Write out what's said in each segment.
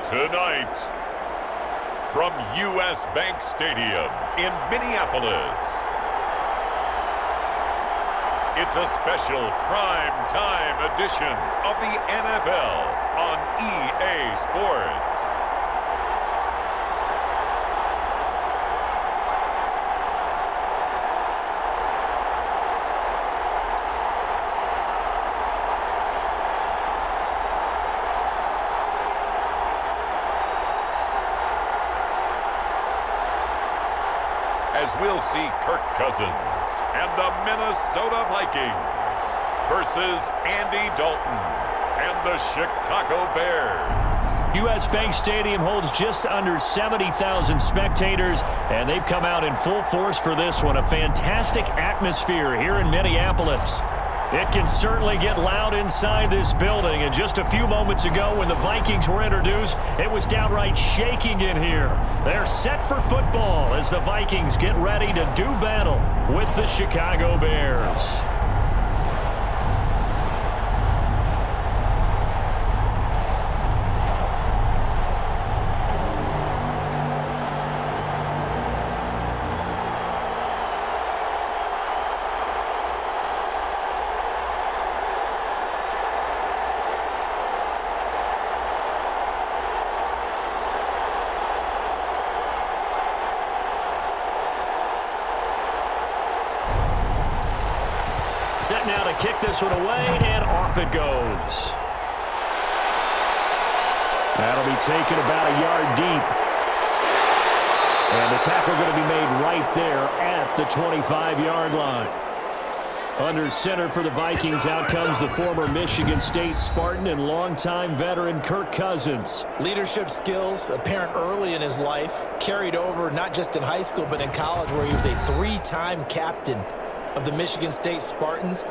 Tonight, from U.S. Bank Stadium in Minneapolis, it's a special prime time edition of the NFL on EA Sports. As we'll see Kirk Cousins and the Minnesota Vikings versus Andy Dalton and the Chicago Bears. U.S. Bank Stadium holds just under 70,000 spectators, and they've come out in full force for this one. A fantastic atmosphere here in Minneapolis. It can certainly get loud inside this building, and just a few moments ago when the Vikings were introduced, it was downright shaking in here. They're set for football as the Vikings get ready to do battle with the Chicago Bears. Set now to kick this one away, and off it goes. That'll be taken about a yard deep. And the tackle going to be made right there at the 25-yard line. Under center for the Vikings, out comes the former Michigan State Spartan and longtime veteran Kirk Cousins. Leadership skills apparent early in his life, carried over not just in high school but in college, where he was a three-time captain of the Michigan State Spartans,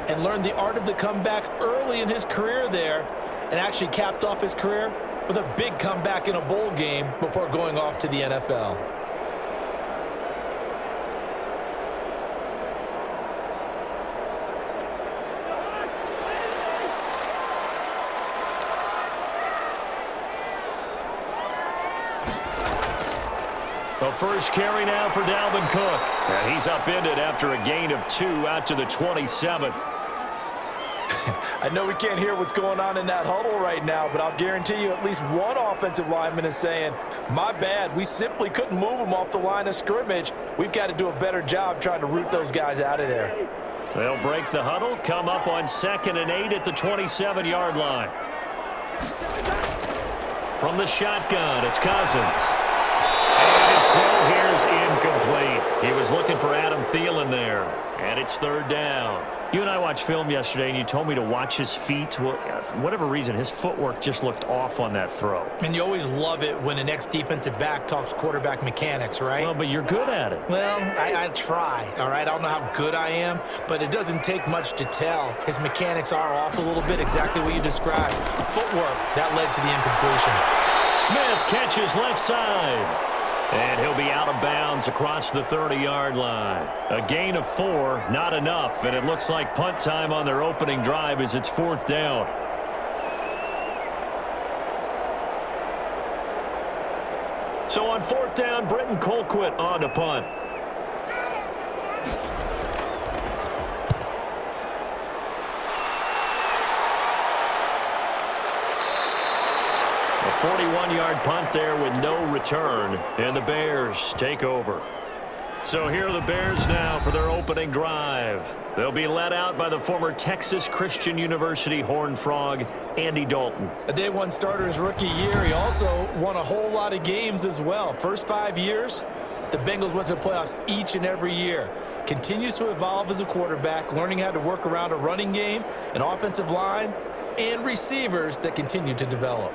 and learned the art of the comeback early in his career there, and actually capped off his career with a big comeback in a bowl game before going off to the NFL. The first carry now for Dalvin Cook. And he's upended after a gain of 2 out to the 27. I know we can't hear what's going on in that huddle right now, but I'll guarantee you at least one offensive lineman is saying, my bad, we simply couldn't move them off the line of scrimmage. We've got to do a better job trying to root those guys out of there. They'll break the huddle, come up on 2nd and 8 at the 27-yard line. From the shotgun, it's Cousins. And his throw here is incomplete. He was looking for Adam Thielen there. And it's 3rd down. You and I watched film yesterday, and you told me to watch his feet. Well, for whatever reason, his footwork just looked off on that throw. And you always love it when an ex-defensive back talks quarterback mechanics, right? Well, but you're good at it. Well, I try, all right? I don't know how good I am, but it doesn't take much to tell. His mechanics are off a little bit, exactly what you described. Footwork, that led to the incompletion. Smith catches left side. And he'll be out of bounds across the 30-yard line. A gain of 4, not enough, and it looks like punt time on their opening drive as it's 4th down. So on 4th down, Britton Colquitt on to punt. A 41-yard punt there with no return, and the Bears take over. So here are the Bears now for their opening drive. They'll be led out by the former Texas Christian University Horned Frog, Andy Dalton. A day one starter his rookie year. He also won a whole lot of games as well. First 5 years, the Bengals went to the playoffs each and every year. Continues to evolve as a quarterback, learning how to work around a running game, an offensive line, and receivers that continue to develop.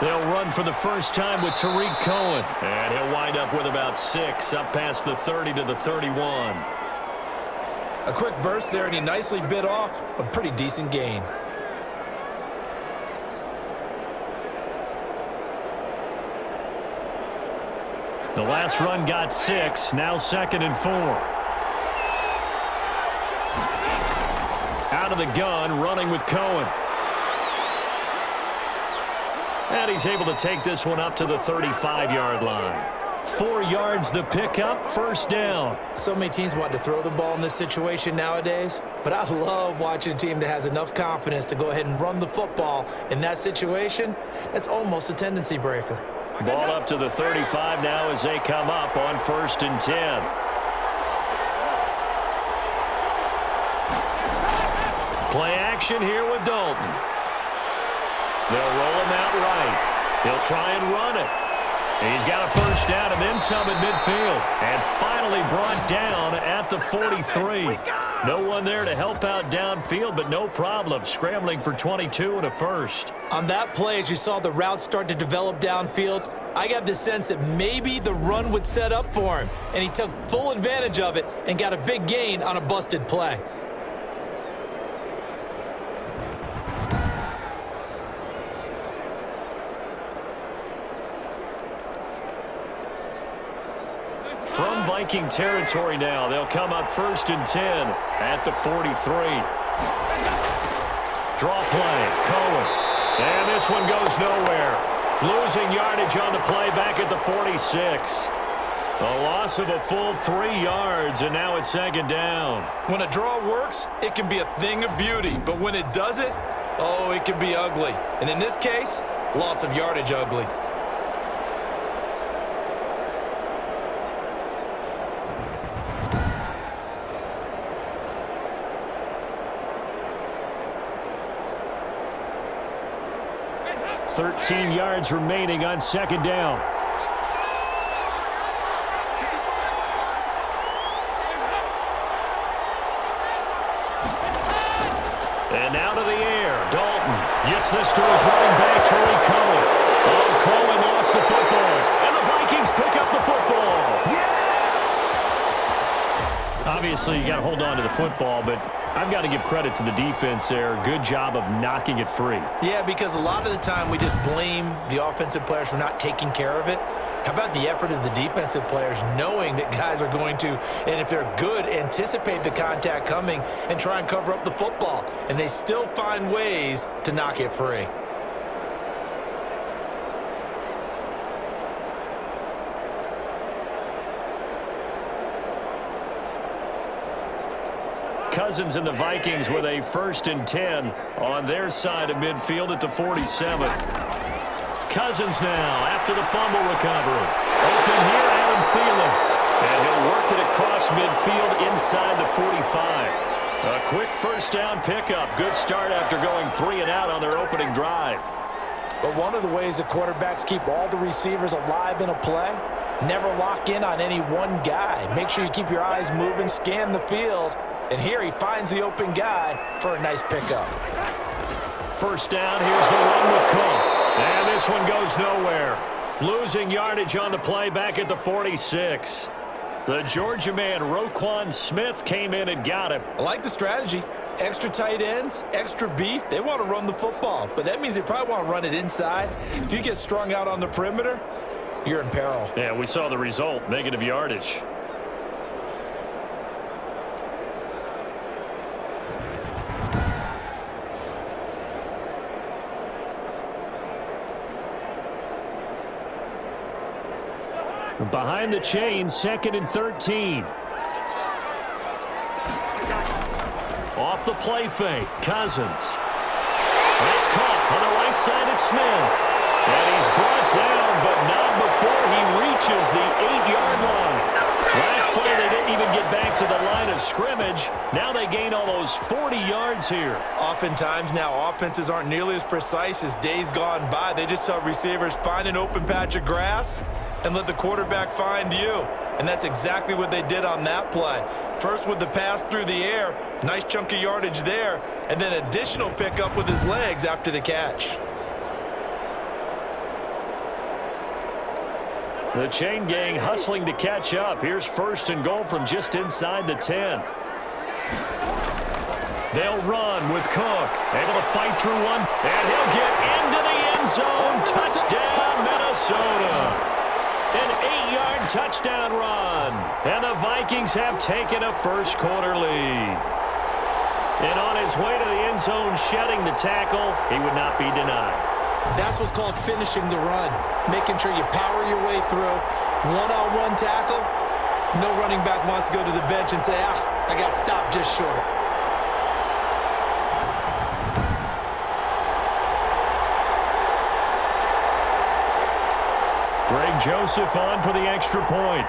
They'll run for the first time with Tariq Cohen. And he'll wind up with about 6, up past the 30 to the 31. A quick burst there, and he nicely bit off a pretty decent gain. The last run got 6, now 2nd and 4. Out of the gun, running with Cohen. And he's able to take this one up to the 35-yard line. 4 yards the pickup, 1st down. So many teams want to throw the ball in this situation nowadays, but I love watching a team that has enough confidence to go ahead and run the football in that situation. That's almost a tendency breaker. Ball up to the 35 now as they come up on 1st and 10. Play action here with Dalton. They'll roll him out right. He'll try and run it. He's got a 1st down and then some at midfield. And finally brought down at the 43. No one there to help out downfield, but no problem. Scrambling for 22 and a 1st. On that play, as you saw the route start to develop downfield, I got the sense that maybe the run would set up for him. And he took full advantage of it and got a big gain on a busted play. From Viking territory now, they'll come up 1st and 10 at the 43. Draw play, Cohen. And this one goes nowhere. Losing yardage on the play back at the 46. A loss of a full 3 yards, and now it's 2nd down. When a draw works, it can be a thing of beauty. But when it doesn't, oh, it can be ugly. And in this case, loss of yardage ugly. $13 yards remaining on 2nd down. And now to the air. Dalton gets this to his running back, Terry Cohen. Oh, Cohen lost the football. And the Vikings pick up the football. Obviously, you got to hold on to the football, but I've got to give credit to the defense there. Good job of knocking it free. Yeah, because a lot of the time we just blame the offensive players for not taking care of it. How about the effort of the defensive players knowing that guys are going to, and if they're good, anticipate the contact coming and try and cover up the football. And they still find ways to knock it free. Cousins and the Vikings with a 1st and 10 on their side of midfield at the 47. Cousins now after the fumble recovery. Open here, Adam Thielen. And he'll work it across midfield inside the 45. A quick 1st down pickup. Good start after going 3 and out on their opening drive. But one of the ways the quarterbacks keep all the receivers alive in a play, never lock in on any one guy. Make sure you keep your eyes moving, scan the field. And here he finds the open guy for a nice pickup. 1st down, here's the run with Cook. And this one goes nowhere. Losing yardage on the play back at the 46. The Georgia man, Roquan Smith, came in and got him. I like the strategy. Extra tight ends, extra beef. They want to run the football, but that means they probably want to run it inside. If you get strung out on the perimeter, you're in peril. Yeah, we saw the result, negative yardage. Behind the chain, 2nd and 13. Off the play fake, Cousins. That's caught on the right side at Smith. And he's brought down, but not before he reaches the 8-yard line. Last play, they didn't even get back to the line of scrimmage. Now they gain almost 40 yards here. Oftentimes now, offenses aren't nearly as precise as days gone by. They just tell receivers, find an open patch of grass and let the quarterback find you. And that's exactly what they did on that play. First with the pass through the air, nice chunk of yardage there, and then additional pickup with his legs after the catch. The chain gang hustling to catch up. Here's 1st and goal from just inside the 10. They'll run with Cook. Able to fight through one, and he'll get into the end zone. Touchdown, Minnesota. An 8-yard touchdown run. And the Vikings have taken a first-quarter lead. And on his way to the end zone, shedding the tackle, he would not be denied. That's what's called finishing the run, making sure you power your way through. One-on-one tackle, no running back wants to go to the bench and say, I got stopped just short. Greg Joseph on for the extra point.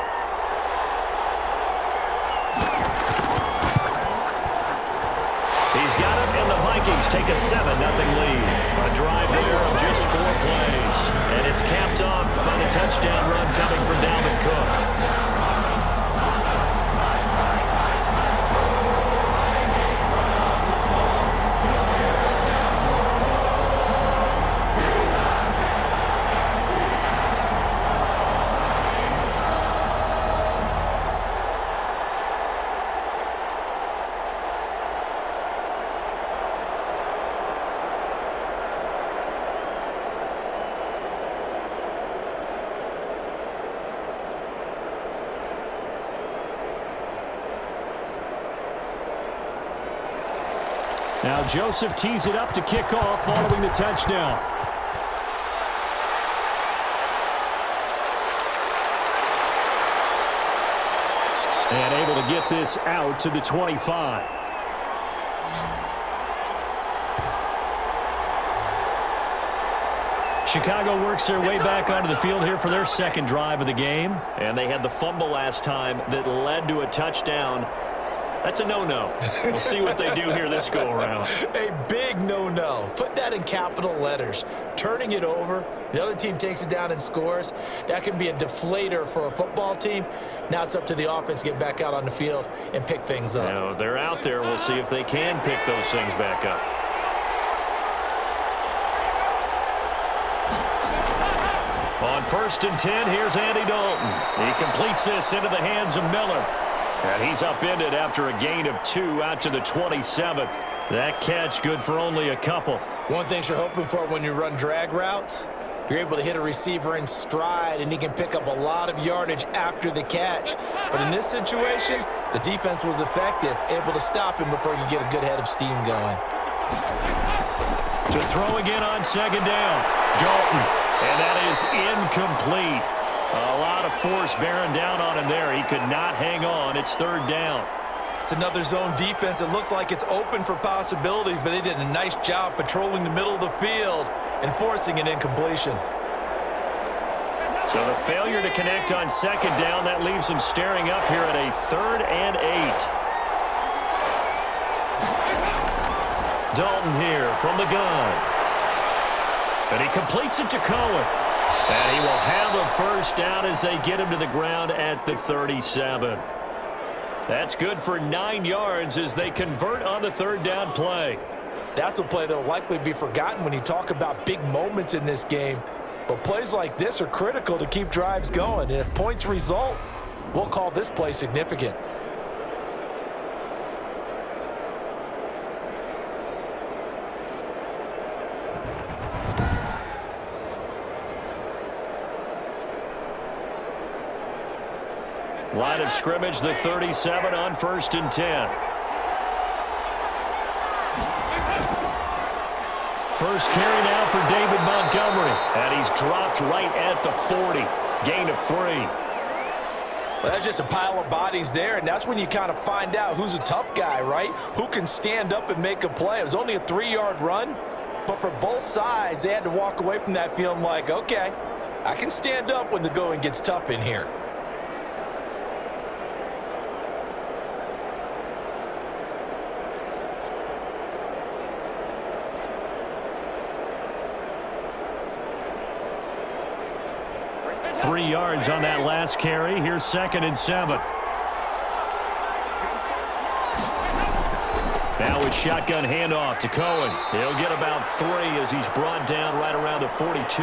He's got it, and the Vikings take a 7-0 lead. A drive there of just 4 plays. And it's capped off by the touchdown run coming from Dalvin Cook. Now Joseph tees it up to kick off following the touchdown. And able to get this out to the 25. Chicago works their way back onto the field here for their second drive of the game. And they had the fumble last time that led to a touchdown. That's a no-no. We'll see what they do here this go-around. A big no-no. Put that in capital letters. Turning it over, the other team takes it down and scores. That can be a deflator for a football team. Now it's up to the offense to get back out on the field and pick things up. Now, they're out there. We'll see if they can pick those things back up. On 1st and 10, here's Andy Dalton. He completes this into the hands of Miller. And he's upended after a gain of 2 out to the 27. That catch good for only a couple. One thing you're hoping for when you run drag routes, you're able to hit a receiver in stride, and he can pick up a lot of yardage after the catch. But in this situation, the defense was effective, able to stop him before you get a good head of steam going. To throw again on 2nd down. Dalton. And that is incomplete. A lot of force bearing down on him there. He could not hang on. It's 3rd down. It's another zone defense. It looks like it's open for possibilities, but they did a nice job patrolling the middle of the field and forcing an incompletion. So the failure to connect on 2nd down, that leaves them staring up here at a 3rd and 8. Dalton here from the gun. And he completes it to Cohen. And he will have a 1st down as they get him to the ground at the 37. That's good for 9 yards as they convert on the 3rd down play. That's a play that will likely be forgotten when you talk about big moments in this game. But plays like this are critical to keep drives going. And if points result, we'll call this play significant. Line of scrimmage, the 37 on 1st and 10. First carry now for David Montgomery. And he's dropped right at the 40. Gain of 3. Well, that's just a pile of bodies there, and that's when you kind of find out who's a tough guy, right? Who can stand up and make a play. It was only a 3-yard run, but for both sides, they had to walk away from that feeling like, okay, I can stand up when the going gets tough in here. Three yards on that last carry. Here's 2nd and 7. Now with shotgun handoff to Cohen. He'll get about 3 as he's brought down right around the 42.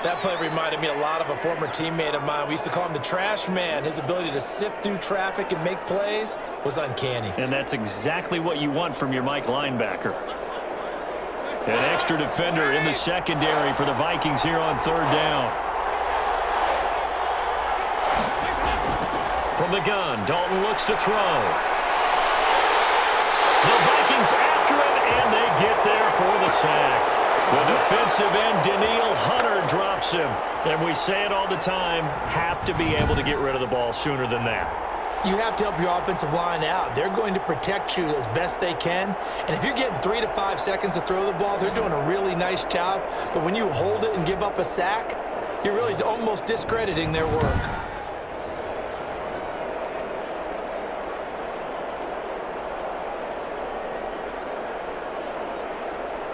That play reminded me a lot of a former teammate of mine. We used to call him the trash man. His ability to sift through traffic and make plays was uncanny. And that's exactly what you want from your Mike linebacker. An extra defender in the secondary for the Vikings here on 3rd down. From the gun, Dalton looks to throw. The Vikings after him, and they get there for the sack. The defensive end, Danielle Hunter, drops him. And we say it all the time, have to be able to get rid of the ball sooner than that. You have to help your offensive line out. They're going to protect you as best they can. And if you're getting 3 to 5 seconds to throw the ball, they're doing a really nice job. But when you hold it and give up a sack, you're really almost discrediting their work.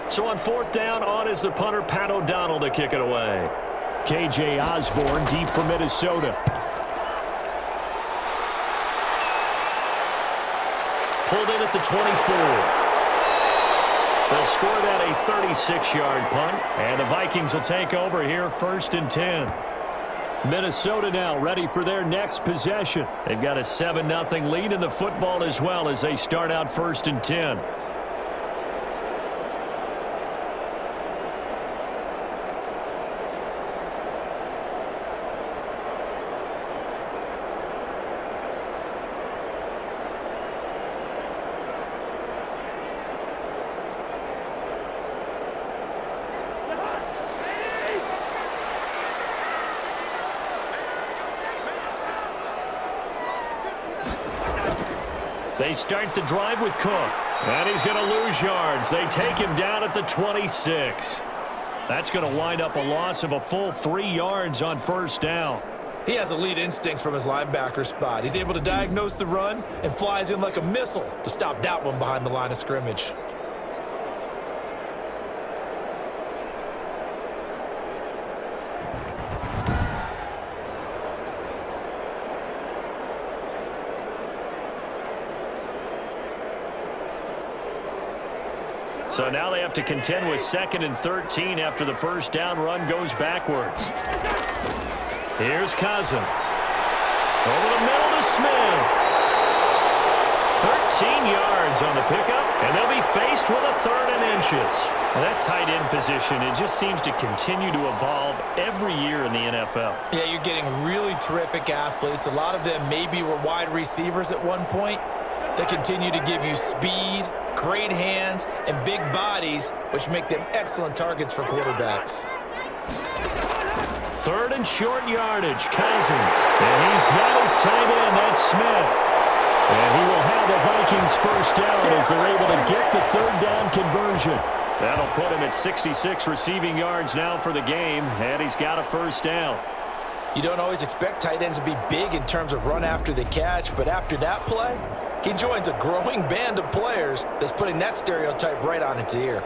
So on 4th down, on is the punter, Pat O'Donnell, to kick it away. K.J. Osborne deep for Minnesota. Pulled in at the 24. They'll score that a 36-yard punt, and the Vikings will take over here 1st and 10. Minnesota now ready for their next possession. They've got a 7-0 lead in the football as well as they start out 1st and 10. They start the drive with Cook. And he's going to lose yards. They take him down at the 26. That's going to wind up a loss of a full 3 yards on 1st down. He has elite instincts from his linebacker spot. He's able to diagnose the run and flies in like a missile to stop that one behind the line of scrimmage. So now they have to contend with 2nd and 13 after the 1st down run goes backwards. Here's Cousins. Over the middle to Smith. 13 yards on the pickup, and they'll be faced with a 3rd and inches. Well, that tight end position, it just seems to continue to evolve every year in the NFL. Yeah, you're getting really terrific athletes. A lot of them maybe were wide receivers at one point. They continue to give you speed, great hands, and big bodies, which make them excellent targets for quarterbacks. 3rd and short yardage, Cousins. And he's got his tight end, that's Smith. And he will have the Vikings 1st down as they're able to get the 3rd down conversion. That'll put him at 66 receiving yards now for the game, and he's got a 1st down. You don't always expect tight ends to be big in terms of run after the catch, but after that play, he joins a growing band of players that's putting that stereotype right on its ear.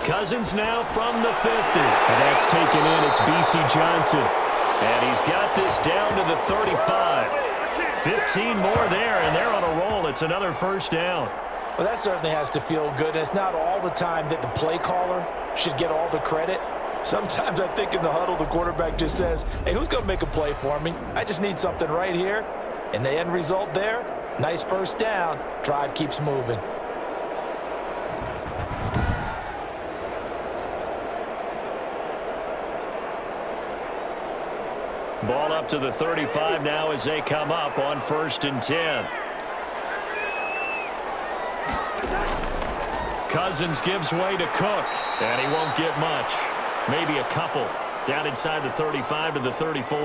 Cousins now from the 50. And that's taken in. It's B.C. Johnson. And he's got this down to the 35. 15 more there, and they're on a roll. It's another 1st down. Well, that certainly has to feel good. And it's not all the time that the play caller should get all the credit. Sometimes I think in the huddle, the quarterback just says, hey, who's going to make a play for me? I just need something right here. And the end result there, nice 1st down. Drive keeps moving. Ball up to the 35 now as they come up on 1st and 10. Cousins gives way to Cook, and he won't get much. Maybe a couple. Down inside the 35 to the 34.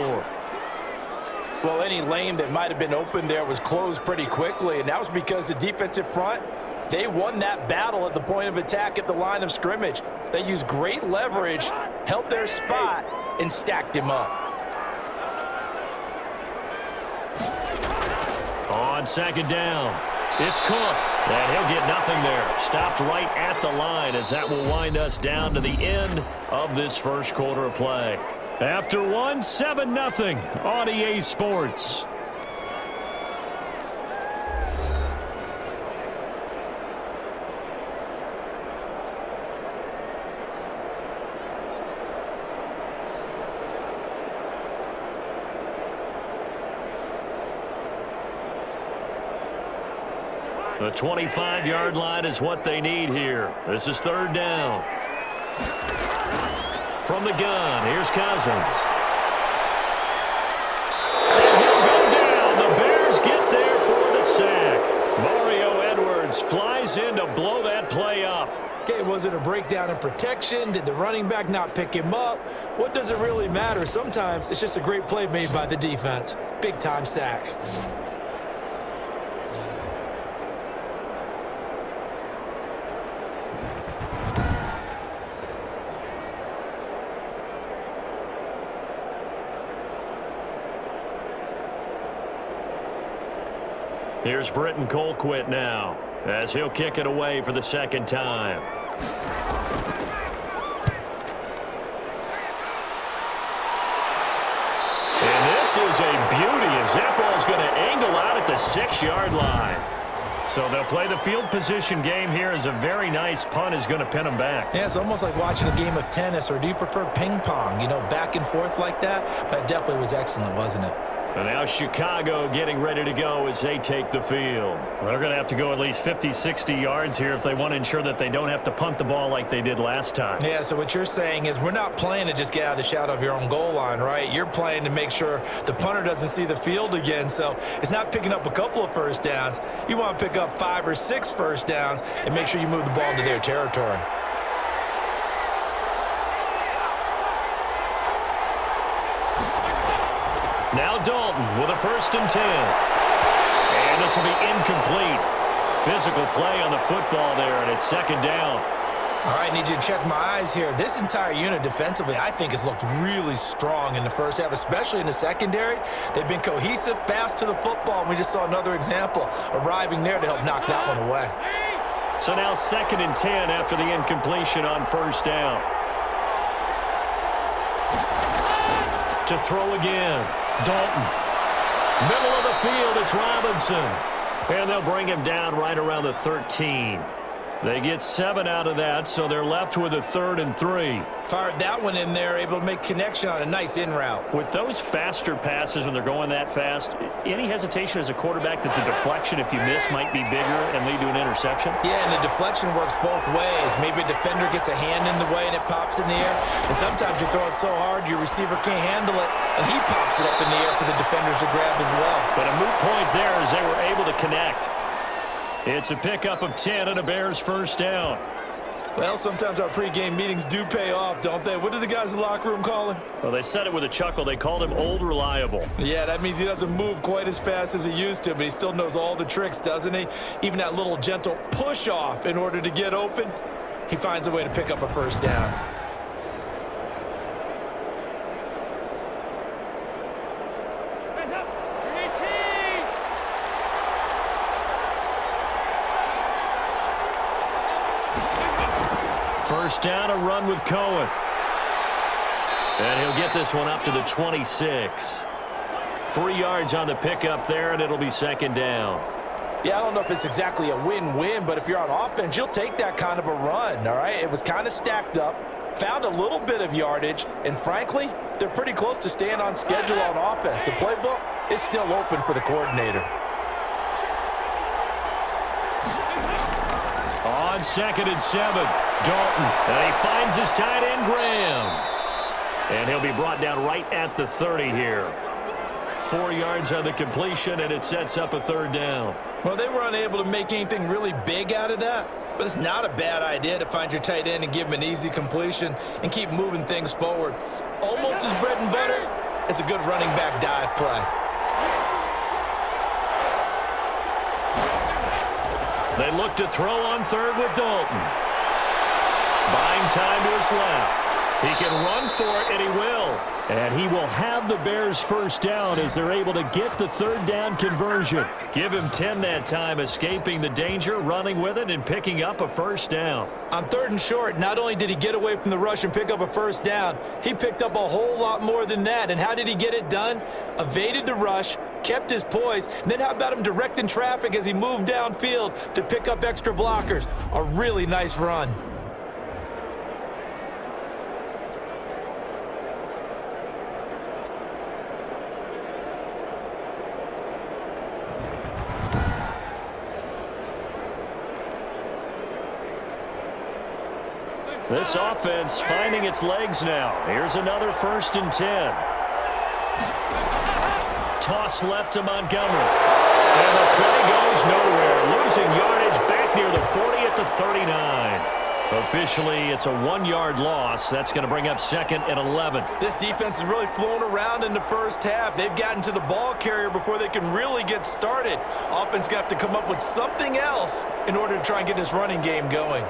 Well, any lane that might have been open there was closed pretty quickly, and that was because the defensive front, they won that battle at the point of attack at the line of scrimmage. They used great leverage, held their spot, and stacked him up. On 2nd down, it's Cook, and he'll get nothing there. Stopped right at the line as that will wind us down to the end of this 1st quarter of play. After one, 7-0 on EA Sports. The 25-yard line is what they need here. This is third down. From the gun, here's Cousins. And he'll go down. The Bears get there for the sack. Mario Edwards flies in to blow that play up. Okay, was it a breakdown in protection? Did the running back not pick him up? What does it really matter? Sometimes it's just a great play made by the defense. Big-time sack. Here's Britton Colquitt now, as he'll kick it away for the second time. And this is a beauty as that ball's going to angle out at the 6-yard line. So they'll play the field position game here as a very nice punt is going to pin them back. Yeah, it's almost like watching a game of tennis, or do you prefer ping pong? You know, back and forth like that? But it definitely was excellent, wasn't it? And now Chicago getting ready to go as they take the field. They're going to have to go at least 50, 60 yards here if they want to ensure that they don't have to punt the ball like they did last time. Yeah, so what you're saying is we're not playing to just get out of the shadow of your own goal line, right? You're playing to make sure the punter doesn't see the field again. So it's not picking up a couple of first downs. You want to pick up 5 or 6 first downs and make sure you move the ball into their territory. Now Dalton with a 1st and 10. And this will be incomplete. Physical play on the football there, and it's 2nd down. All right, need you to check my eyes here. This entire unit defensively, I think, has looked really strong in the first half, especially in the secondary. They've been cohesive, fast to the football, and we just saw another example arriving there to help knock that one away. So now 2nd and 10 after the incompletion on 1st down. To throw again. Dalton. Middle of the field, it's Robinson. And they'll bring him down right around the 13. They get 7 out of that, so they're left with a 3rd and 3. Fired that one in there, able to make connection on a nice in route. With those faster passes when they're going that fast, any hesitation as a quarterback that the deflection, if you miss, might be bigger and lead to an interception? Yeah, and the deflection works both ways. Maybe a defender gets a hand in the way and it pops in the air. And sometimes you throw it so hard your receiver can't handle it, and he pops it up in the air for the defenders to grab as well. But a moot point there as they were able to connect. It's a pickup of 10 and a Bears 1st down. Well, sometimes our pregame meetings do pay off, don't they? What did the guys in the locker room call him? Well, they said it with a chuckle. They called him Old Reliable. Yeah, that means he doesn't move quite as fast as he used to, but he still knows all the tricks, doesn't he? Even that little gentle push-off in order to get open, he finds a way to pick up a 1st down. First down, a run with Cohen. And he'll get this one up to the 26. 3 yards on the pickup there, and it'll be 2nd down. Yeah, I don't know if it's exactly a win-win, but if you're on offense, you'll take that kind of a run, all right? It was kind of stacked up, found a little bit of yardage, and frankly, they're pretty close to staying on schedule on offense. The playbook is still open for the coordinator. On 2nd and 7, Dalton. And he finds his tight end, Graham. And he'll be brought down right at the 30 here. 4 yards on the completion, and it sets up a 3rd down. Well, they were unable to make anything really big out of that, but it's not a bad idea to find your tight end and give him an easy completion and keep moving things forward. Almost as bread and butter as a good running back dive play. They look to throw on 3rd with Dalton. Buying time to his left. He can run for it, and he will. And he will have the Bears 1st down as they're able to get the 3rd down conversion. Give him 10 that time, escaping the danger, running with it, and picking up a 1st down. On 3rd and short, not only did he get away from the rush and pick up a 1st down, he picked up a whole lot more than that. And how did he get it done? Evaded the rush, kept his poise, and then how about him directing traffic as he moved downfield to pick up extra blockers? A really nice run. This offense finding its legs now. Here's another 1st and 10. Toss left to Montgomery. And the play goes nowhere. Losing yardage back near the 40 at the 39. Officially, it's a 1-yard loss. That's going to bring up 2nd and 11. This defense is really flown around in the first half. They've gotten to the ball carrier before they can really get started. Offense going to have to come up with something else in order to try and get this running game going.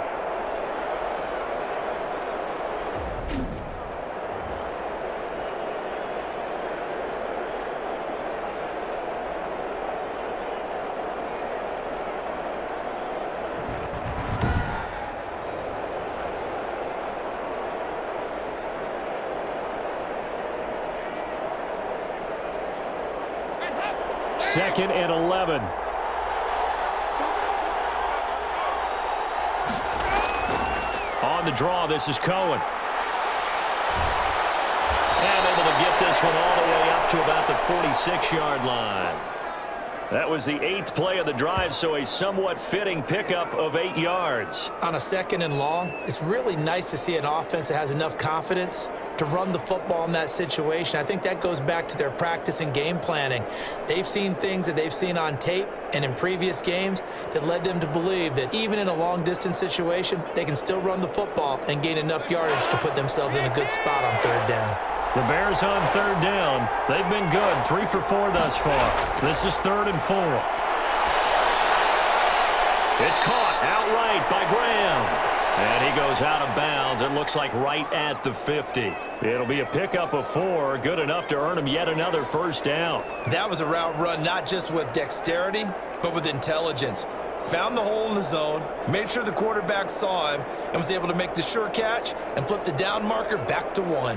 Second and 11. On the draw, this is Cohen. And able to get this one all the way up to about the 46-yard line. That was the 8th play of the drive, so a somewhat fitting pickup of 8 yards. On a 2nd and long, it's really nice to see an offense that has enough confidence to run the football in that situation. I think that goes back to their practice and game planning. They've seen things that they've seen on tape and in previous games that led them to believe that even in a long-distance situation, they can still run the football and gain enough yardage to put themselves in a good spot on 3rd down. The Bears on 3rd down. They've been good, 3 for 4 thus far. This is 3rd and 4. It's caught outright by Graham. And he goes out of bounds. It looks like right at the 50. It'll be a pickup of 4, good enough to earn him yet another 1st down. That was a route run not just with dexterity, but with intelligence. Found the hole in the zone, made sure the quarterback saw him, and was able to make the sure catch and flip the down marker back to 1.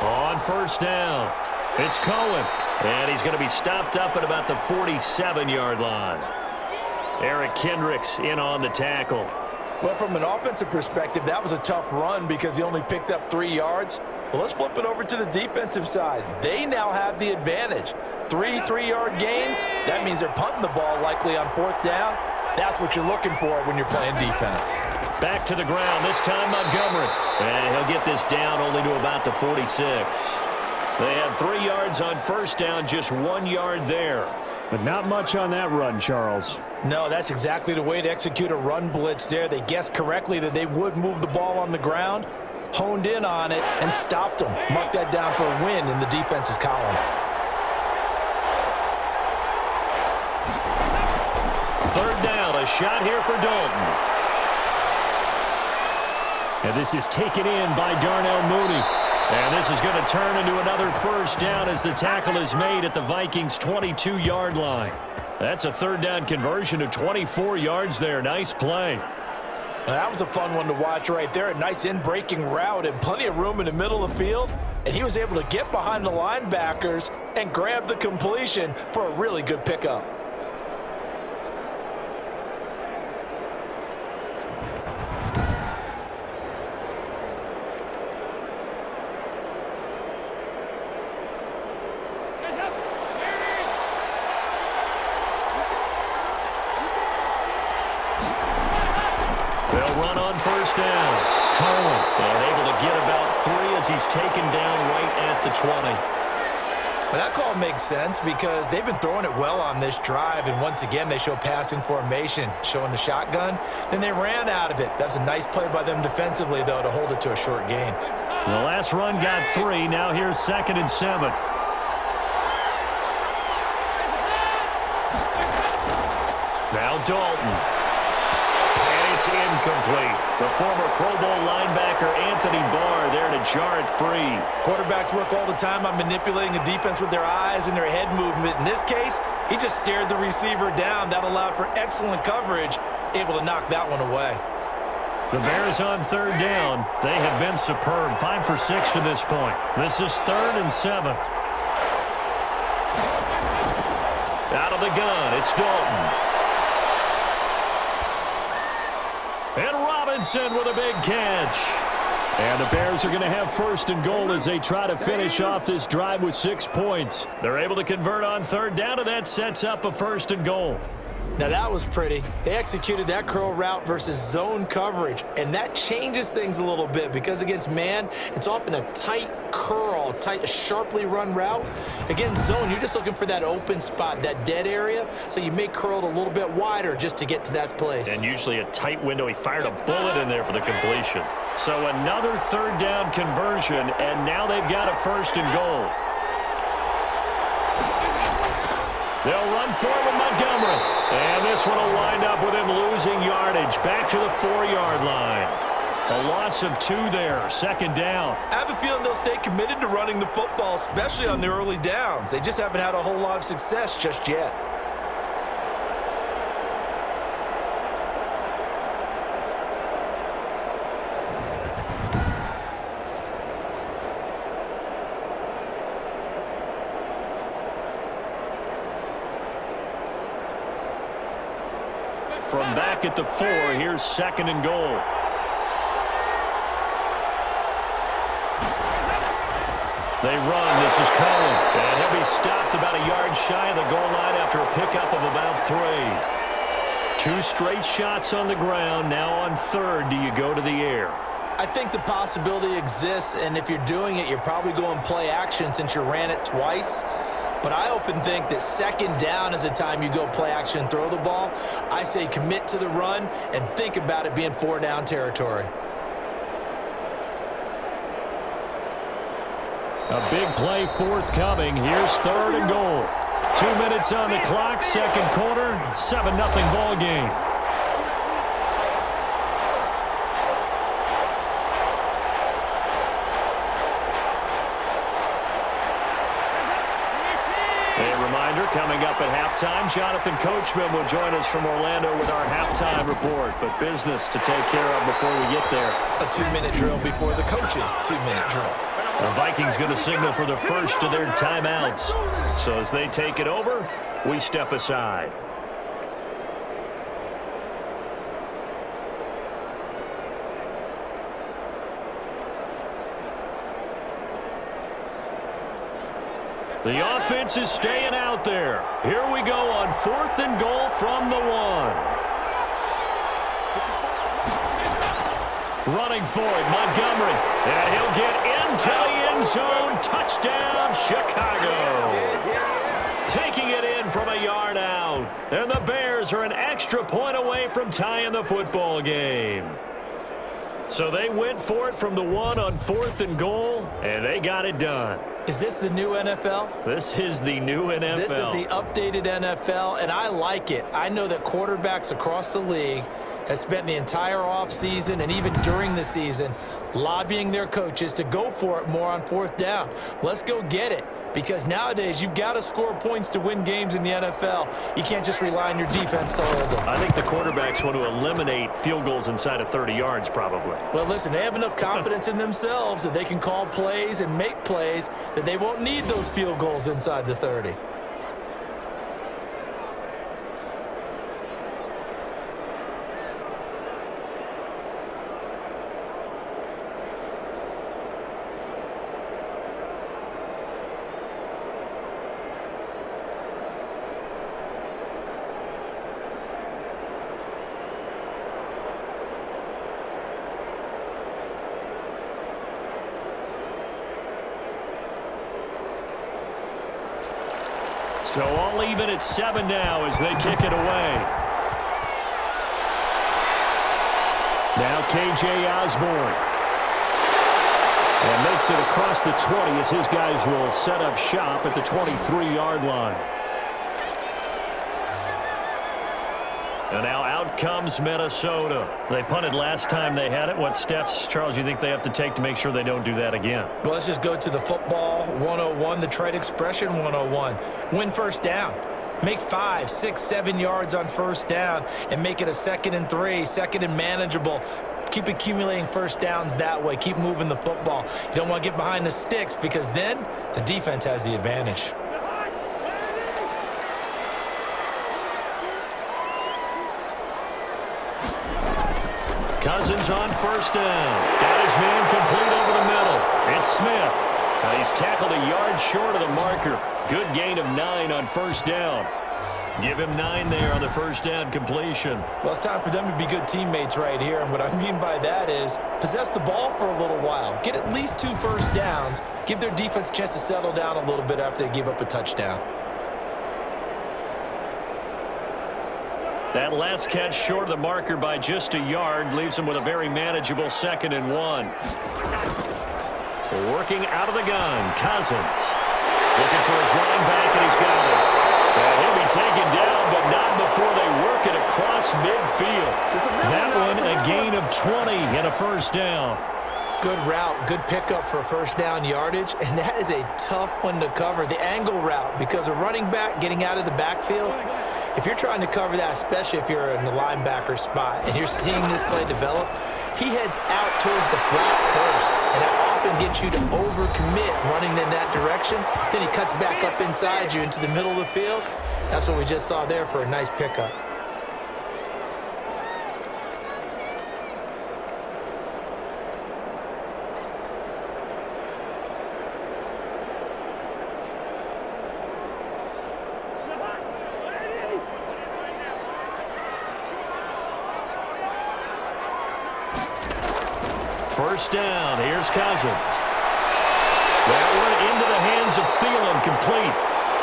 On 1st down, it's Cohen. And he's going to be stopped up at about the 47-yard line. Eric Kendricks in on the tackle. Well, from an offensive perspective, that was a tough run because he only picked up 3 yards. Well, let's flip it over to the defensive side. They now have the advantage. 3 3-yard gains, that means they're punting the ball likely on 4th down. That's what you're looking for when you're playing defense. Back to the ground, this time Montgomery. And he'll get this down only to about the 46. They had 3 yards on 1st down, just 1 yard there. But not much on that run, Charles. No, that's exactly the way to execute a run blitz there. They guessed correctly that they would move the ball on the ground, honed in on it, and stopped them. Mark that down for a win in the defense's column. 3rd down, a shot here for Dalton. And this is taken in by Darnell Mooney. And this is going to turn into another 1st down as the tackle is made at the Vikings' 22-yard line. That's a 3rd down conversion of 24 yards there. Nice play. Well, that was a fun one to watch right there. A nice in-breaking route and plenty of room in the middle of the field. And he was able to get behind the linebackers and grab the completion for a really good pickup. They'll run on 1st down. Cohen, and able to get about 3 as he's taken down right at the 20. Well, that call makes sense because they've been throwing it well on this drive, and once again they show passing formation, showing the shotgun. Then they ran out of it. That's a nice play by them defensively, though, to hold it to a short gain. The last run got 3. Now here's 2nd and 7. Now Dalton. It's incomplete. The former Pro Bowl linebacker Anthony Barr there to jar it free. Quarterbacks work all the time on manipulating a defense with their eyes and their head movement. In this case, he just stared the receiver down. That allowed for excellent coverage, able to knock that one away. The Bears on 3rd down. They have been superb. 5 for 6 to this point. This is 3rd and 7. Out of the gun, it's Dalton. And Robinson with a big catch. And the Bears are going to have first and goal as they try to finish off this drive with 6 points. They're able to convert on third down, and that sets up a first and goal. Now, that was pretty. They executed that curl route versus zone coverage, and that changes things a little bit because against man, it's often a tight curl, sharply run route. Against zone, you're just looking for that open spot, that dead area, so you may curl it a little bit wider just to get to that place. And usually a tight window. He fired a bullet in there for the completion. So another third down conversion, and now they've got a first and goal. They'll run forward with Montgomery. And this one will wind up with him losing yardage. Back to the 4-yard line. A loss of 2 there. Second down. I have a feeling they'll stay committed to running the football, especially on the early downs. They just haven't had a whole lot of success just yet. From back at the 4, here's second and goal. They run. This is Cohen. And he'll be stopped about a yard shy of the goal line after a pickup of about 3. 2 straight shots on the ground. Now on third, do you go to the air? I think the possibility exists, and if you're doing it, you're probably going play action since you ran it twice. But I often think that second down is a time you go play action and throw the ball. I say commit to the run and think about it being 4-down territory. A big play forthcoming. Here's third and goal. 2 minutes on the clock, second quarter, 7-0 ball game. Coming up at halftime, Jonathan Coachman will join us from Orlando with our halftime report. But business to take care of before we get there. A 2-minute drill before the coach's 2-minute drill. The Vikings going to signal for the first of their timeouts. So as they take it over, we step aside. The offense is staying out there. Here we go on 4th and goal from the 1. Running for it, Montgomery. And he'll get into the end zone. Touchdown, Chicago. Taking it in from a yard out. And the Bears are an extra point away from tying the football game. So they went for it from the 1 on 4th and goal, and they got it done. Is this the new NFL? This is the new NFL. This is the updated NFL, and I like it. I know that quarterbacks across the league have spent the entire offseason and even during the season lobbying their coaches to go for it more on 4th down. Let's go get it. Because nowadays, you've got to score points to win games in the NFL. You can't just rely on your defense to hold them. I think the quarterbacks want to eliminate field goals inside of 30 yards, probably. Well, listen, they have enough confidence in themselves that they can call plays and make plays that they won't need those field goals inside the 30. So all even at 7 now as they kick it away. Now K.J. Osborne. And makes it across the 20 as his guys will set up shop at the 23-yard line. And now out comes Minnesota. They punted last time they had it. What steps, Charles, you think they have to take to make sure they don't do that again? Well, let's just go to the football 101, the trade expression 101. Win first down. Make 5, 6, 7 yards on first down and make it a 2nd and 3, 2nd and manageable. Keep accumulating first downs that way. Keep moving the football. You don't want to get behind the sticks because then the defense has the advantage. Cousins on first down. Got his man complete over the middle. It's Smith. He's tackled a yard short of the marker. Good gain of 9 on first down. Give him 9 there on the first down completion. Well, it's time for them to be good teammates right here. And what I mean by that is possess the ball for a little while. Get at least 2 first downs. Give their defense a chance to settle down a little bit after they give up a touchdown. That last catch short of the marker by just a yard leaves him with a very manageable 2nd and 1. Working out of the gun, Cousins. Looking for his running back, and he's got it. And he'll be taken down, but not before they work it across midfield. That one, a gain of 20 and a first down. Good route, good pickup for first down yardage, and that is a tough one to cover. The angle route, because a running back getting out of the backfield, if you're trying to cover that, especially if you're in the linebacker spot and you're seeing this play develop, he heads out towards the flat first, and that often gets you to overcommit running in that direction. Then he cuts back up inside you into the middle of the field. That's what we just saw there for a nice pickup. First down, here's Cousins. That one into the hands of Thielen, complete.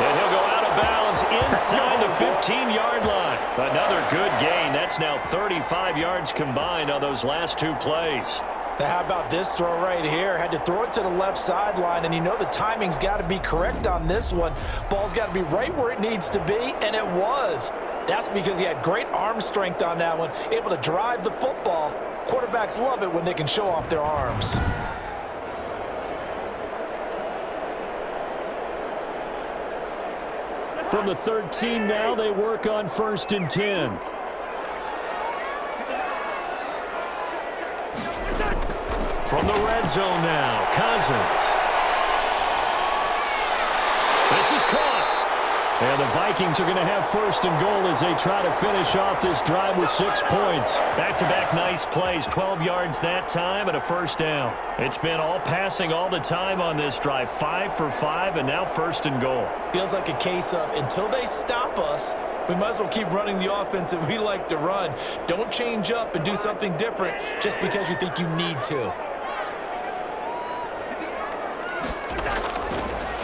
And he'll go out of bounds inside the 15-yard line. Another good gain. That's now 35 yards combined on those last 2 plays. Now, how about this throw right here? Had to throw it to the left sideline, and you know the timing's got to be correct on this one. Ball's got to be right where it needs to be, and it was. That's because he had great arm strength on that one, able to drive the football. Quarterbacks love it when they can show off their arms. From the 13 now, they work on 1st and 10. From the red zone now, Cousins. This is caught. And the Vikings are going to have 1st and goal as they try to finish off this drive with 6 points. Back-to-back nice plays, 12 yards that time and a first down. It's been all passing all the time on this drive, 5 for 5, and now 1st and goal. Feels like a case of until they stop us, we might as well keep running the offense that we like to run. Don't change up and do something different just because you think you need to.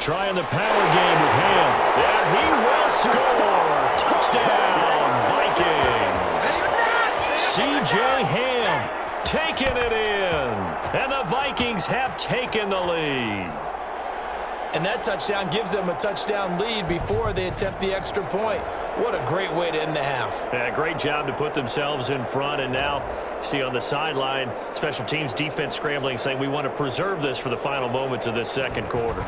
Trying the power game with Ham. And he will score. Touchdown, Vikings. C.J. Ham taking it in. And the Vikings have taken the lead. And that touchdown gives them a touchdown lead before they attempt the extra point. What a great way to end the half. Yeah, great job to put themselves in front. And now, see on the sideline, special teams defense scrambling, saying we want to preserve this for the final moments of this 2nd quarter.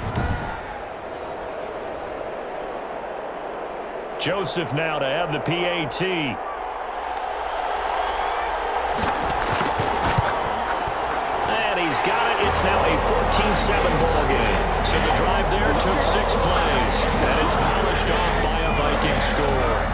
Joseph now to have the PAT. And he's got it. It's now a 14-7 ball game. So the drive there took 6 plays. And it's polished off by a Viking score.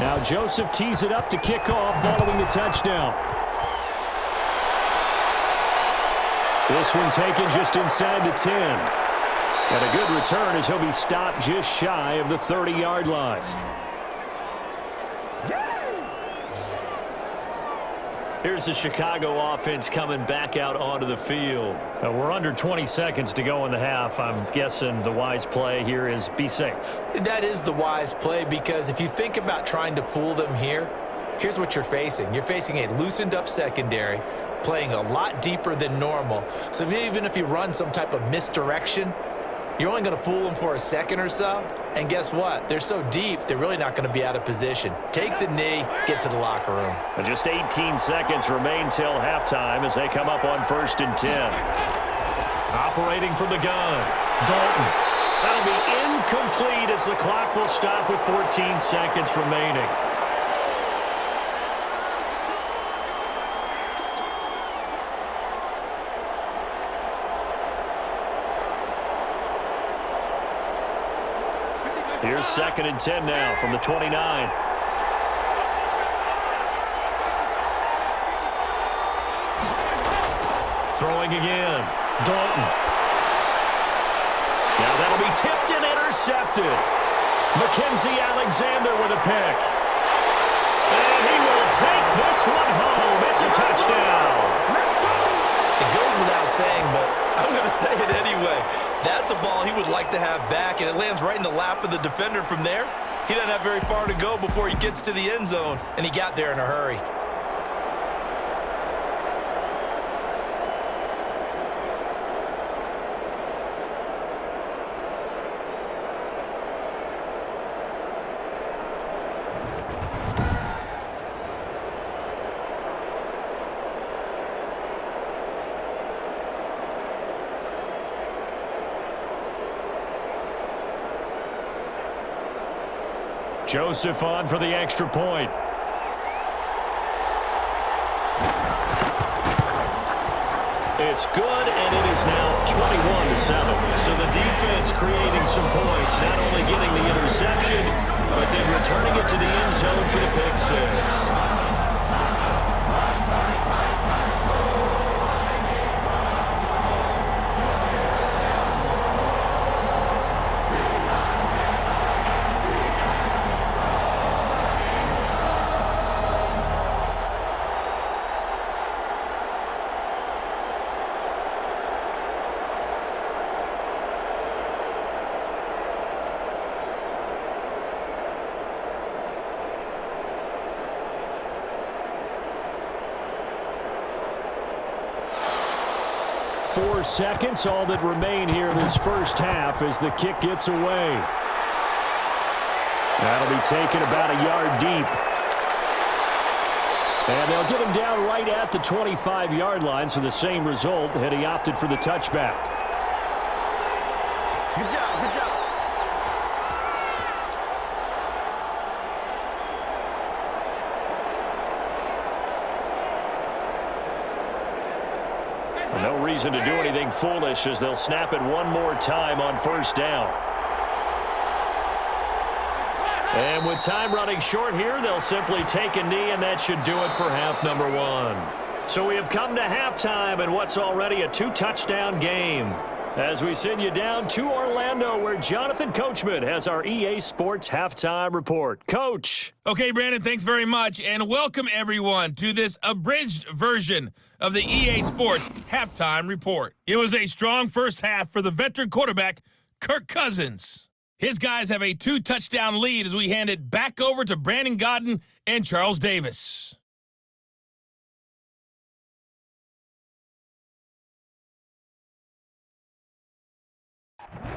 Now Joseph tees it up to kick off following the touchdown. This one taken just inside the 10. And a good return as he'll be stopped just shy of the 30-yard line. Here's the Chicago offense coming back out onto the field. We're under 20 seconds to go in the half. I'm guessing the wise play here is be safe. That is the wise play, because if you think about trying to fool them here, here's what you're facing. You're facing a loosened up secondary, playing a lot deeper than normal. So even if you run some type of misdirection, you're only going to fool them for a second or so. And guess what? They're so deep, they're really not going to be out of position. Take the knee, get to the locker room. And just 18 seconds remain till halftime as they come up on 1st and 10. Operating from the gun, Dalton. That'll be incomplete as the clock will stop with 14 seconds remaining. Here's 2nd and 10 now from the 29. Throwing again. Dalton. Now that'll be tipped and intercepted. Mackenzie Alexander with a pick. And he will take this one home. It's a touchdown. It goes without saying, but I'm going to say it anyway. That's a ball he would like to have back, and it lands right in the lap of the defender from there. He doesn't have very far to go before he gets to the end zone, and he got there in a hurry. Joseph on for the extra point. It's good, and it is now 21-7. So the defense creating some points, not only getting the interception, but then returning it to the end zone for the pick six. Four seconds, all that remain here in this first half as the kick gets away. That'll be taken about a yard deep. And they'll get him down right at the 25-yard line, so the same result had he opted for the touchback. Good job, good job. No reason to do anything foolish as they'll snap it one more time on 1st down. And with time running short here, they'll simply take a knee, and that should do it for half number 1. So we have come to halftime in what's already a 2-touchdown game. As we send you down to Orlando, where Jonathan Coachman has our EA Sports Halftime Report. Coach. Okay, Brandon, thanks very much, and welcome everyone to this abridged version of the EA Sports Halftime Report. It was a strong first half for the veteran quarterback, Kirk Cousins. His guys have a 2-touchdown lead as we hand it back over to Brandon Godden and Charles Davis.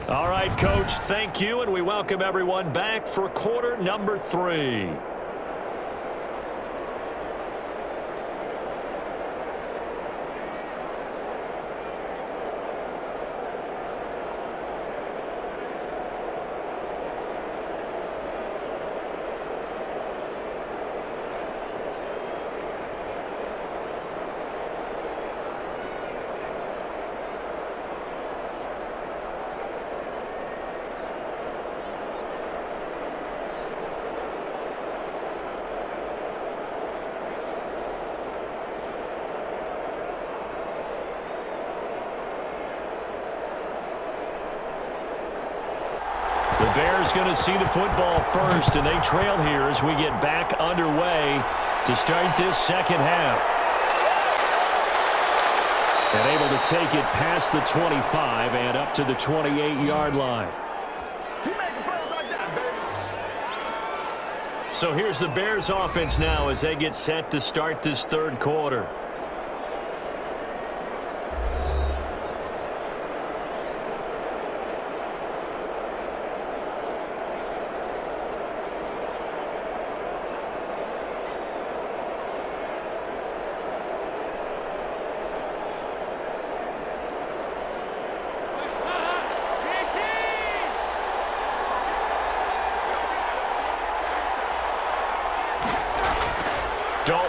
All right, Coach, thank you, and we welcome everyone back for quarter number 3. The Bears going to see the football first, and they trail here as we get back underway to start this second half. And able to take it past the 25 and up to the 28-yard line. So here's the Bears offense now as they get set to start this third quarter.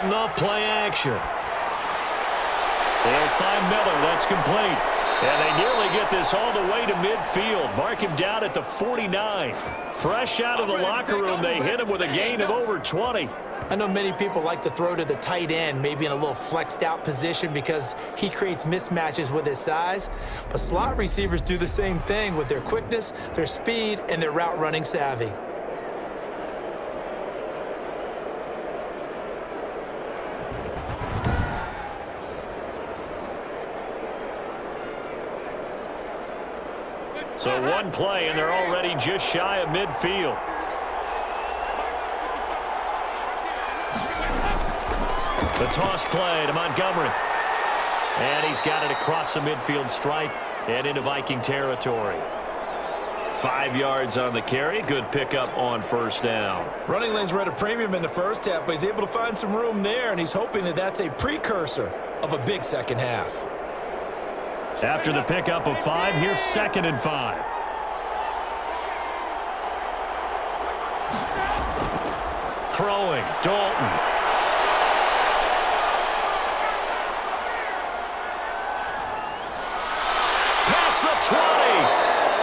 Dalton off play action. They'll find Miller. That's complete. And they nearly get this all the way to midfield. Mark him down at the 49. Fresh out of the locker room, they hit him with a gain of over 20. I know many people like to throw to the tight end, maybe in a little flexed out position because he creates mismatches with his size. But slot receivers do the same thing with their quickness, their speed, and their route running savvy. So one play, and they're already just shy of midfield. The toss play to Montgomery. And he's got it across the midfield stripe and into Viking territory. 5 yards on the carry. Good pickup on first down. Running lanes were at a premium in the first half, but he's able to find some room there, and he's hoping that that's a precursor of a big second half. After the pickup of 5, here's 2nd and 5. Throwing, Dalton. Past the 20.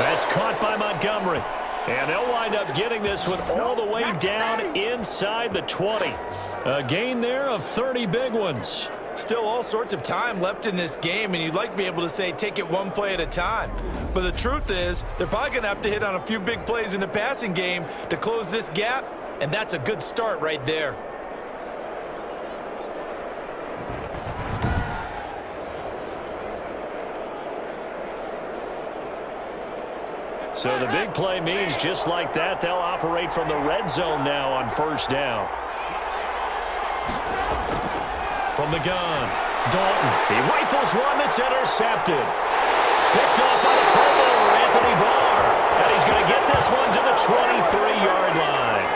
That's caught by Montgomery. And they'll wind up getting this one all the way down inside the 20. A gain there of 30 big ones. Still all sorts of time left in this game, and you'd like to be able to say take it one play at a time. But the truth is, they're probably going to have to hit on a few big plays in the passing game to close this gap, and that's a good start right there. So the big play means just like that, they'll operate from the red zone now on first down. From the gun, Dalton. He rifles one that's intercepted. Picked off by the Pro Bowler, Anthony Barr. And he's going to get this one to the 23-yard line.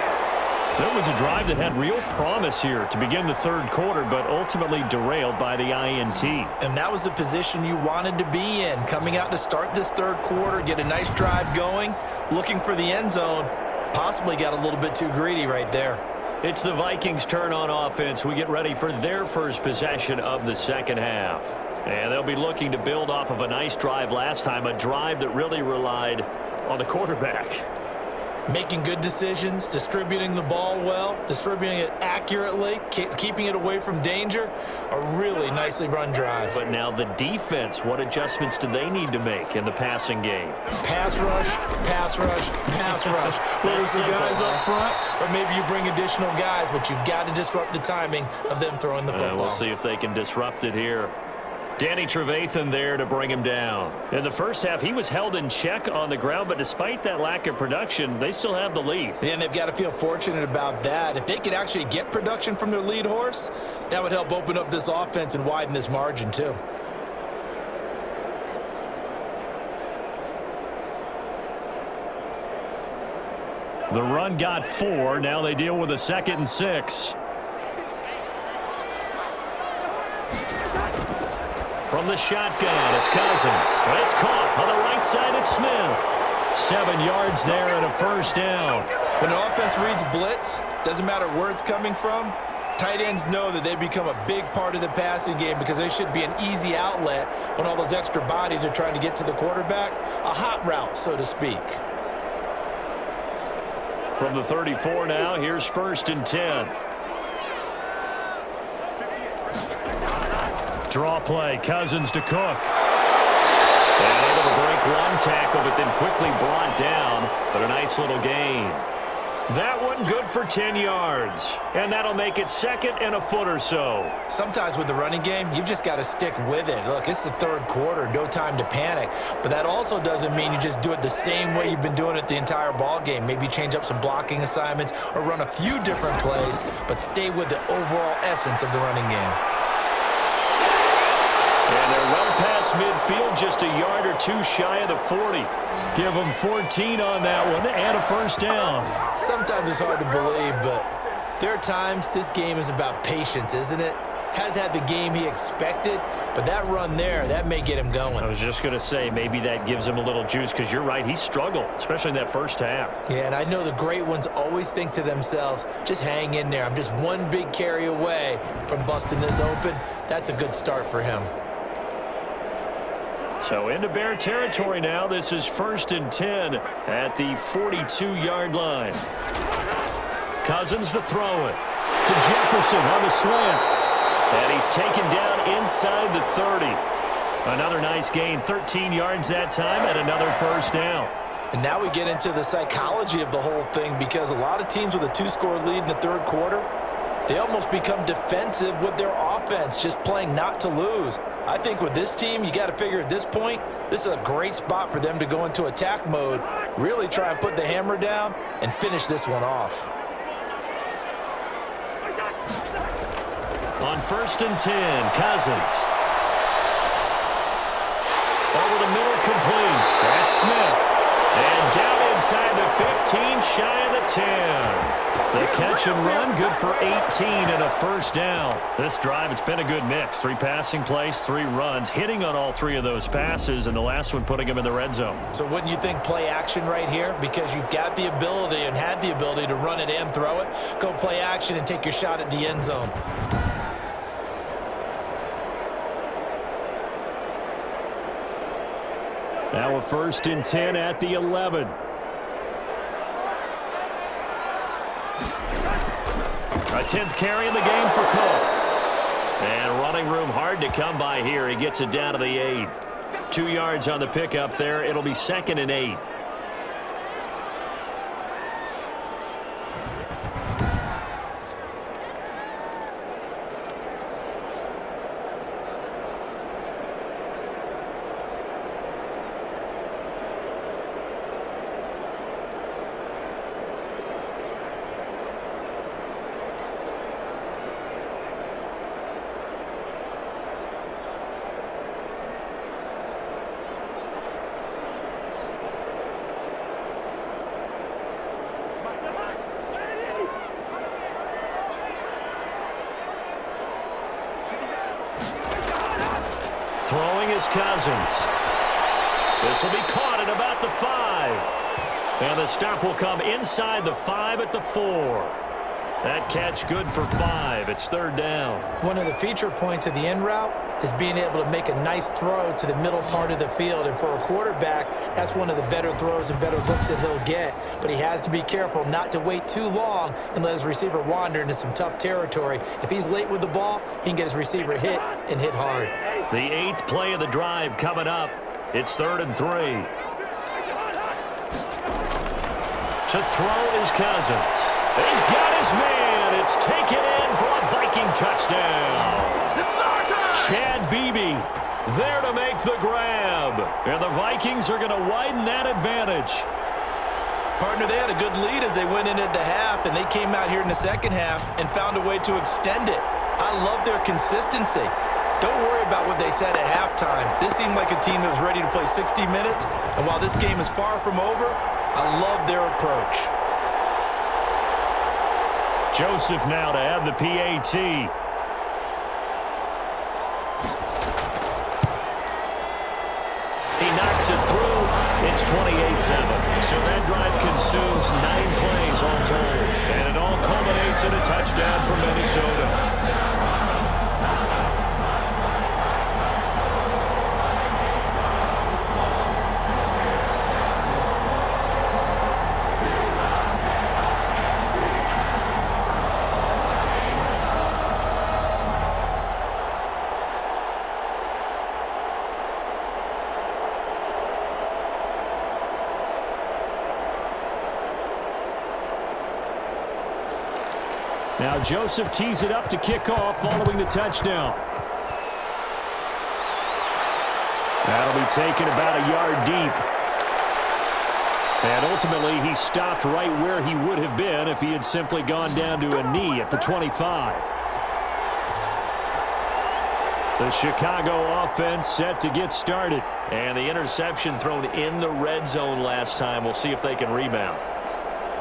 So it was a drive that had real promise here to begin the third quarter, but ultimately derailed by the INT. And that was the position you wanted to be in, coming out to start this third quarter, get a nice drive going, looking for the end zone. Possibly got a little bit too greedy right there. It's the Vikings' turn on offense. We get ready for their first possession of the second half. And they'll be looking to build off of a nice drive last time, a drive that really relied on the quarterback. Making good decisions, distributing the ball well, distributing it accurately, keeping it away from danger. A really nicely run drive. But now the defense, what adjustments do they need to make in the passing game? Pass rush, pass rush, pass rush. Whether it's the guys up front or maybe you bring additional guys, but you've got to disrupt the timing of them throwing the football. We'll see if they can disrupt it here. Danny Trevathan there to bring him down. In the first half, he was held in check on the ground, but despite that lack of production, they still have the lead. And they've got to feel fortunate about that. If they could actually get production from their lead horse, that would help open up this offense and widen this margin too. The run got 4. Now they deal with a 2nd and 6. From the shotgun, it's Cousins. It's caught on the right side. It's Smith. 7 yards there and a first down. When an offense reads blitz, doesn't matter where it's coming from, tight ends know that they become a big part of the passing game because they should be an easy outlet when all those extra bodies are trying to get to the quarterback. A hot route, so to speak. From the 34 now, here's 1st and 10. Draw play, Cousins to Cook. And able to break one tackle, but then quickly brought down. But a nice little gain. That one good for 10 yards. And that'll make it 2nd and a foot or so. Sometimes with the running game, you've just got to stick with it. Look, it's the third quarter, no time to panic. But that also doesn't mean you just do it the same way you've been doing it the entire ball game. Maybe change up some blocking assignments or run a few different plays, but stay with the overall essence of the running game. And they're well past midfield, just a yard or two shy of the 40. Give them 14 on that one and a first down. Sometimes it's hard to believe, but there are times this game is about patience, isn't it? Has had the game he expected, but that run there, that may get him going. I was just going to say, maybe that gives him a little juice, because you're right, he struggled, especially in that first half. Yeah, and I know the great ones always think to themselves, just hang in there. I'm just one big carry away from busting this open. That's a good start for him. So into Bear territory now. This is 1st and 10 at the 42-yard line. Cousins to throw it to Jefferson on the slant. And he's taken down inside the 30. Another nice gain, 13 yards that time, and another first down. And now we get into the psychology of the whole thing, because a lot of teams with a 2-score lead in the third quarter, they almost become defensive with their offense, just playing not to lose. I think with this team, you got to figure at this point, this is a great spot for them to go into attack mode, really try and put the hammer down and finish this one off. On 1st and 10, Cousins. Over the middle, complete. That's Smith. And down inside the 15, shy of the 10. The catch and run, good for 18 and a first down. This drive, it's been a good mix. 3 passing plays, 3 runs, hitting on all 3 of those passes, and the last one putting him in the red zone. So wouldn't you think play action right here? Because you've got the ability and had the ability to run it and throw it. Go play action and take your shot at the end zone. Now a 1st and 10 at the 11. A 10th carry in the game for Cook. And running room hard to come by here. He gets it down to the 8. 2 yards on the pickup there. It'll be 2nd and 8. Throwing is Cousins. This will be caught at about the 5. And the stop will come inside the 5 at the 4. That catch good for 5. It's 3rd down. One of the feature points of the in route is being able to make a nice throw to the middle part of the field. And for a quarterback, that's one of the better throws and better looks that he'll get. But he has to be careful not to wait too long and let his receiver wander into some tough territory. If he's late with the ball, he can get his receiver hit and hit hard. The 8th play of the drive coming up. It's 3rd and 3. To throw is Cousins. He's got his man. It's taken in for a Viking touchdown. Chad Beebe there to make the grab. And the Vikings are going to widen that advantage. Partner, they had a good lead as they went in at the half, and they came out here in the second half and found a way to extend it. I love their consistency. Don't worry about what they said at halftime. This seemed like a team that was ready to play 60 minutes, and while this game is far from over, I love their approach. Joseph now to have the PAT. He knocks it through. It's 28-7. So that drive consumes 9 plays all told. And it all culminates in a touchdown for Minnesota. Now Joseph tees it up to kick off following the touchdown. That'll be taken about a yard deep. And ultimately he stopped right where he would have been if he had simply gone down to a knee at the 25. The Chicago offense set to get started. And the interception thrown in the red zone last time. We'll see if they can rebound.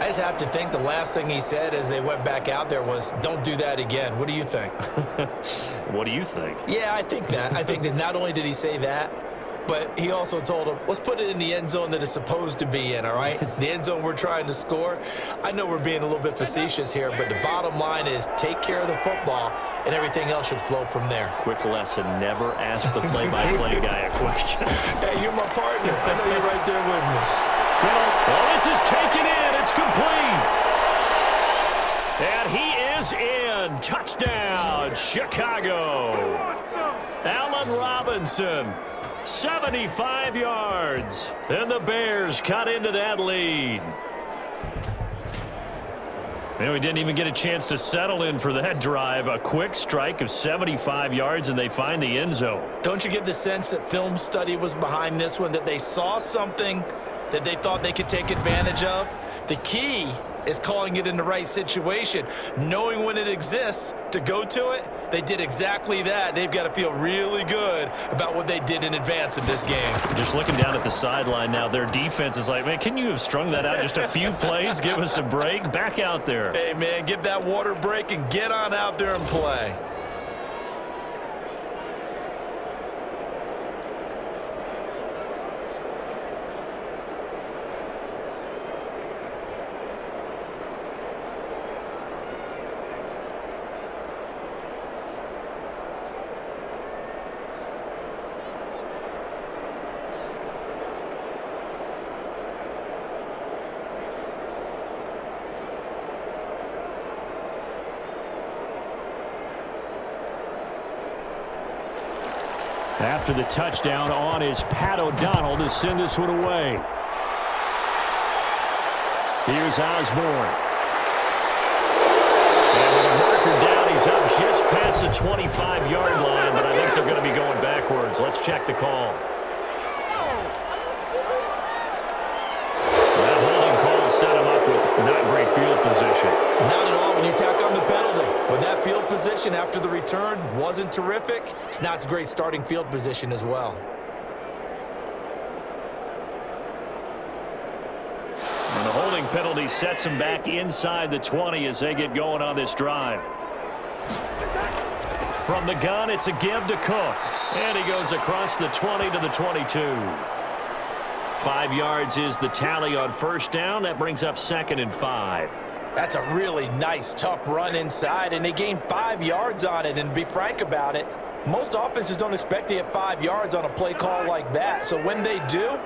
I just have to think the last thing he said as they went back out there was, don't do that again. What do you think? What do you think? Yeah, I think that. I think that not only did he say that, but he also told him, let's put it in the end zone that it's supposed to be in, all right? The end zone we're trying to score. I know we're being a little bit facetious here, but the bottom line is take care of the football, and everything else should flow from there. Quick lesson, never ask the play-by-play guy a question. Hey, you're my partner. I know you're right there with me. Well, this is taken in. It's complete. And he is in. Touchdown, Chicago. Allen Robinson, 75 yards. And the Bears cut into that lead. And we didn't even get a chance to settle in for that drive. A quick strike of 75 yards, and they find the end zone. Don't you get the sense that film study was behind this one, that they saw something that they thought they could take advantage of? The key is calling it in the right situation, knowing when it exists to go to it. They did exactly that. They've got to feel really good about what they did in advance of this game. Just looking down at the sideline now, their defense is like, man, can you have strung that out just a few plays? Give us a break. Back out there. Hey, man, give that water break and get on out there and play. After the touchdown, on is Pat O'Donnell to send this one away. Here's Osborne. And with a marker down, he's up just past the 25-yard line, but I think they're going to be going backwards. Let's check the call. That holding call set him up with not great field position. Not at all when you tack on the penalty. But that field position after the return wasn't terrific. It's not a great starting field position as well. And the holding penalty sets him back inside the 20 as they get going on this drive. From the gun, it's a give to Cook. And he goes across the 20 to the 22. 5 yards is the tally on first down. That brings up 2nd and 5. That's a really nice, tough run inside, and they gained 5 yards on it. And to be frank about it, most offenses don't expect to get 5 yards on a play call like that. So when they do,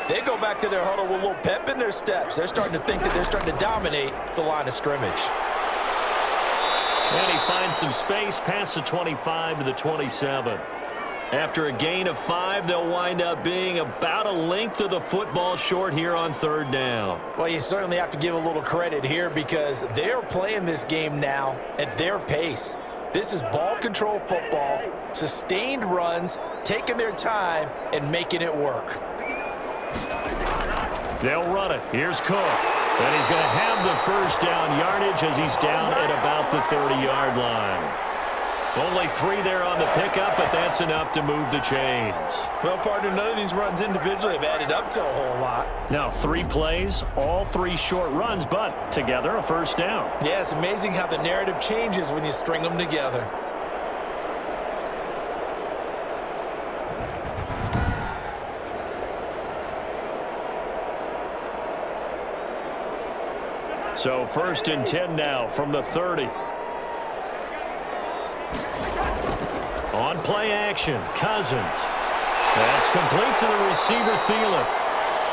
they go back to their huddle with a little pep in their steps. They're starting to think that they're starting to dominate the line of scrimmage. And he finds some space past the 25 to the 27. After a gain of 5, they'll wind up being about a length of the football short here on 3rd down. Well, you certainly have to give a little credit here because they're playing this game now at their pace. This is ball control football, sustained runs, taking their time, and making it work. They'll run it. Here's Cook. And he's going to have the first down yardage as he's down at about the 30-yard line. Only 3 there on the pickup, but that's enough to move the chains. Well, partner, none of these runs individually have added up to a whole lot. Now, 3 plays, all 3 short runs, but together a first down. Yeah, it's amazing how the narrative changes when you string them together. So 1st and 10 now from the 30. On play action, Cousins. That's complete to the receiver, Thielen.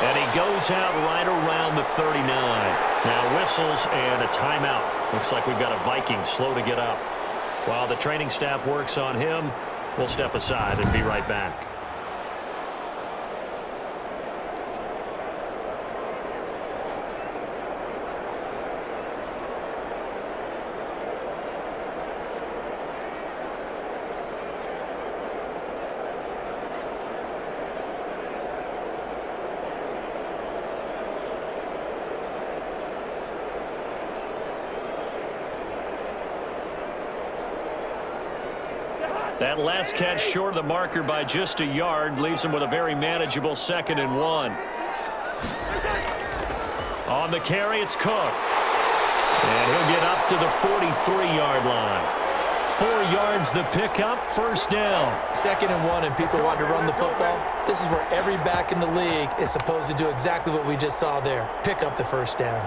And he goes out right around the 39. Now whistles and a timeout. Looks like we've got a Viking slow to get up. While the training staff works on him, we'll step aside and be right back. That last catch short of the marker by just a yard leaves him with a very manageable 2nd and 1. On the carry, it's Cook. And he'll get up to the 43-yard line. 4 yards the pickup, first down. 2nd and 1 and people want to run the football. This is where every back in the league is supposed to do exactly what we just saw there. Pick up the first down.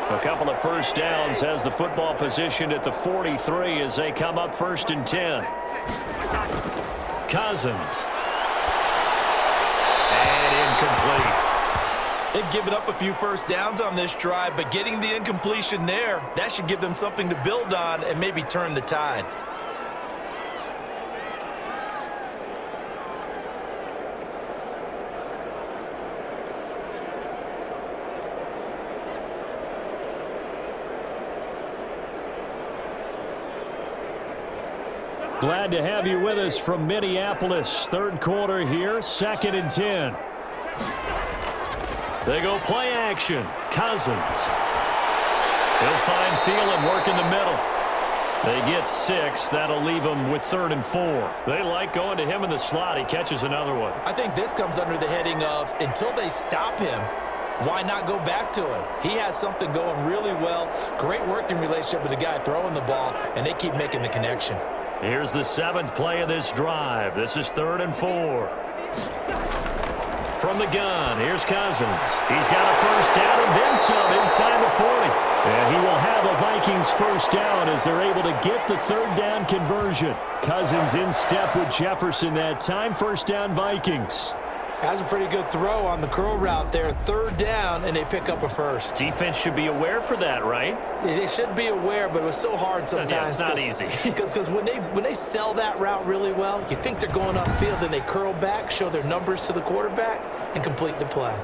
A couple of first downs has the football positioned at the 43 as they come up 1st and 10. Cousins. And incomplete. They've given up a few first downs on this drive, but getting the incompletion there, that should give them something to build on and maybe turn the tide. Glad to have you with us from Minneapolis. 3rd quarter here, 2nd and 10. They go play action. Cousins. He'll find Thielen work in the middle. They get 6. That'll leave them with 3rd and 4. They like going to him in the slot. He catches another one. I think this comes under the heading of until they stop him, why not go back to him? He has something going really well. Great working relationship with the guy throwing the ball, and they keep making the connection. Here's the 7th play of this drive. This is 3rd and 4. From the gun, here's Cousins. He's got a first down and then some inside the 40. And he will have a Vikings first down as they're able to get the 3rd down conversion. Cousins in step with Jefferson that time. First down, Vikings. Has a pretty good throw on the curl route there. 3rd down, and they pick up a first. Defense should be aware for that, right? They should be aware, but it was so hard sometimes. Yeah, it's not easy. Because when they sell that route really well, you think they're going upfield, then they curl back, show their numbers to the quarterback, and complete the play.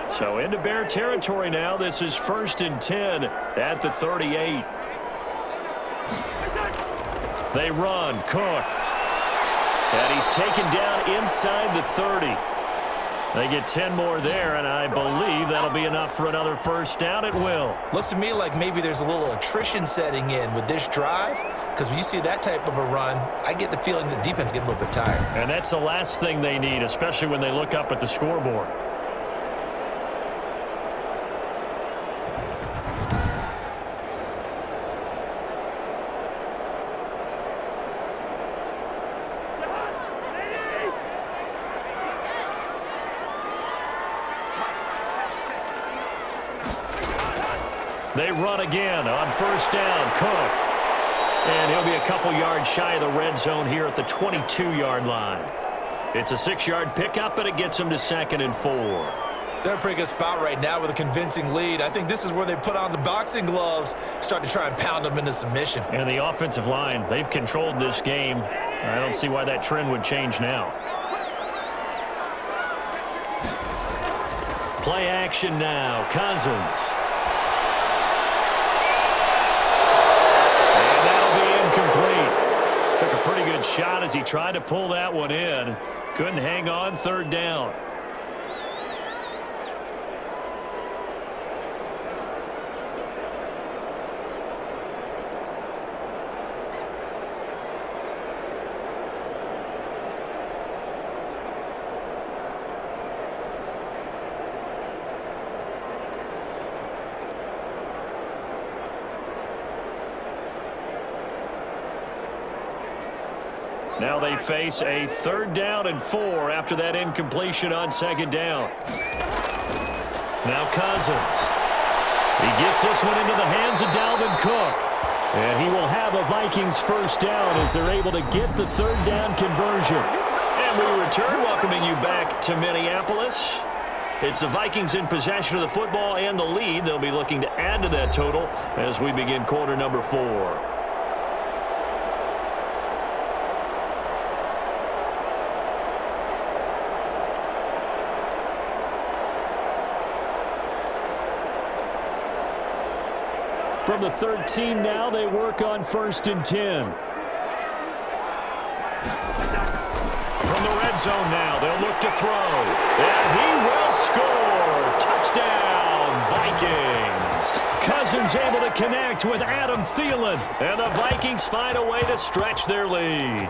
So into Bear territory now. This is 1st and 10 at the 38. They run. Cook. And he's taken down inside the 30. They get 10 more there, and I believe that'll be enough for another first down. It will. Looks to me like maybe there's a little attrition setting in with this drive, because when you see that type of a run, I get the feeling the defense getting a little bit tired. And that's the last thing they need, especially when they look up at the scoreboard. They run again on first down. Cook. And he'll be a couple yards shy of the red zone here at the 22-yard line. It's a 6-yard pickup, and it gets him to 2nd and 4. They're in a pretty good spot right now with a convincing lead. I think this is where they put on the boxing gloves, start to try and pound them into submission. And the offensive line, they've controlled this game. I don't see why that trend would change now. Play action now. Cousins. Took a pretty good shot as he tried to pull that one in. Couldn't hang on. 3rd down. Now they face a 3rd down and 4 after that incompletion on 2nd down. Now Cousins. He gets this one into the hands of Dalvin Cook. And he will have a Vikings first down as they're able to get the 3rd down conversion. And we return, welcoming you back to Minneapolis. It's the Vikings in possession of the football and the lead. They'll be looking to add to that total as we begin quarter number 4. From the 13 now, they work on 1st and 10. From the red zone now, they'll look to throw. And he will score. Touchdown, Vikings. Cousins able to connect with Adam Thielen. And the Vikings find a way to stretch their lead.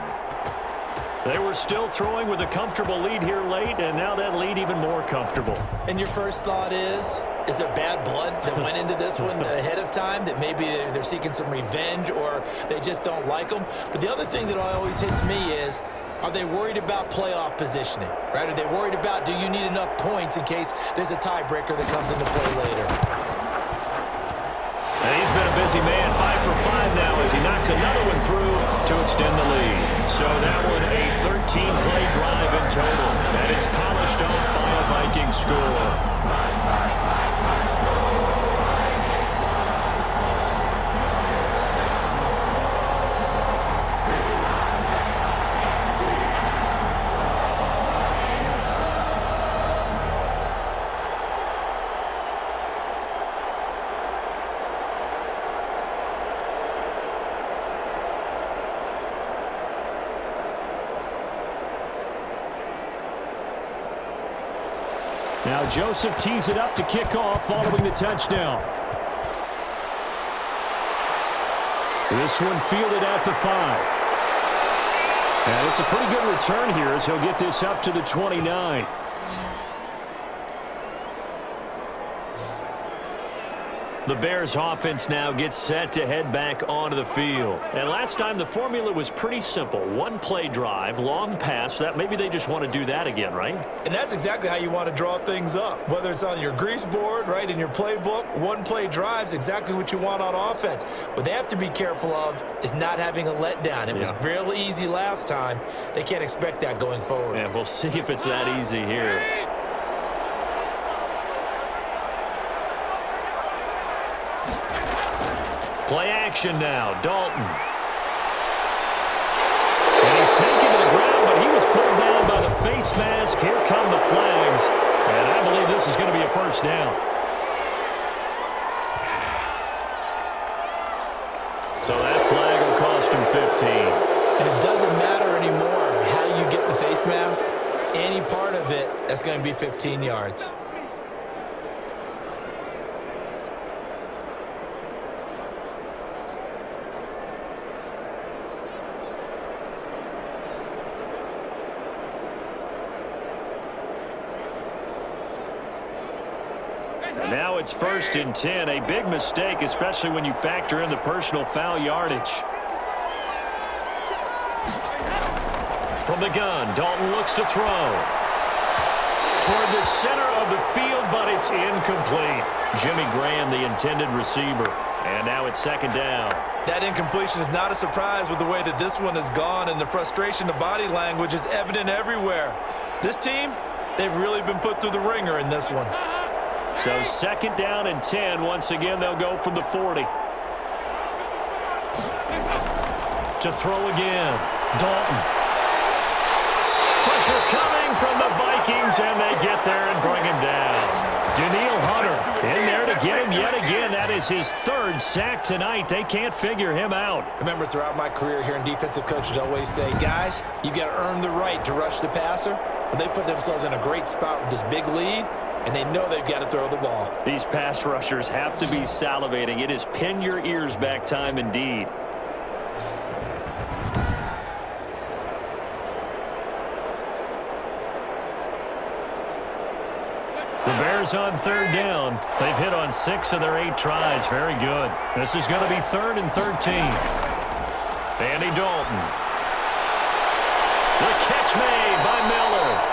They were still throwing with a comfortable lead here late, and now that lead even more comfortable. And your first thought is there bad blood that went into this one ahead of time, that maybe they're seeking some revenge or they just don't like them? But the other thing that always hits me is, are they worried about playoff positioning, right? Are they worried about, do you need enough points in case there's a tiebreaker that comes into play later? And he's been a busy man, 5 for 5 now as he knocks another one through to extend the lead. So that one a 13-play drive in total, and it's polished off by a Viking score. Now Joseph tees it up to kick off following the touchdown. This one fielded at the 5. And it's a pretty good return here as he'll get this up to the 29. The Bears offense now gets set to head back onto the field. And last time the formula was pretty simple. One play drive, long pass. That maybe they just want to do that again, right? And that's exactly how you want to draw things up. Whether it's on your grease board, right, in your playbook, one play drive's exactly what you want on offense. What they have to be careful of is not having a letdown. It was real easy last time. They can't expect that going forward. Yeah, we'll see if it's that easy here. Play action now, Dalton. And he's taken to the ground, but he was pulled down by the face mask. Here come the flags, and I believe this is going to be a first down. So that flag will cost him 15. And it doesn't matter anymore how you get the face mask. Any part of it, that's going to be 15 yards. Now it's 1st and 10, a big mistake, especially when you factor in the personal foul yardage. From the gun, Dalton looks to throw. Toward the center of the field, but it's incomplete. Jimmy Graham, the intended receiver. And now it's 2nd down. That incompletion is not a surprise with the way that this one has gone, and the frustration, the body language is evident everywhere. This team, they've really been put through the ringer in this one. So 2nd down and 10. Once again, they'll go from the 40. To throw again. Dalton. Pressure coming from the Vikings, and they get there and bring him down. Daniil Hunter in there to get him yet again. That is his 3rd sack tonight. They can't figure him out. Remember, throughout my career here in defensive coaches always say, guys, you got to earn the right to rush the passer. But they put themselves in a great spot with this big lead, and they know they've got to throw the ball. These pass rushers have to be salivating. It is pin your ears back time indeed. The Bears on 3rd down. They've hit on 6 of their 8 tries. Very good. This is going to be 3rd and 13. Andy Dalton. The catch made by Miller.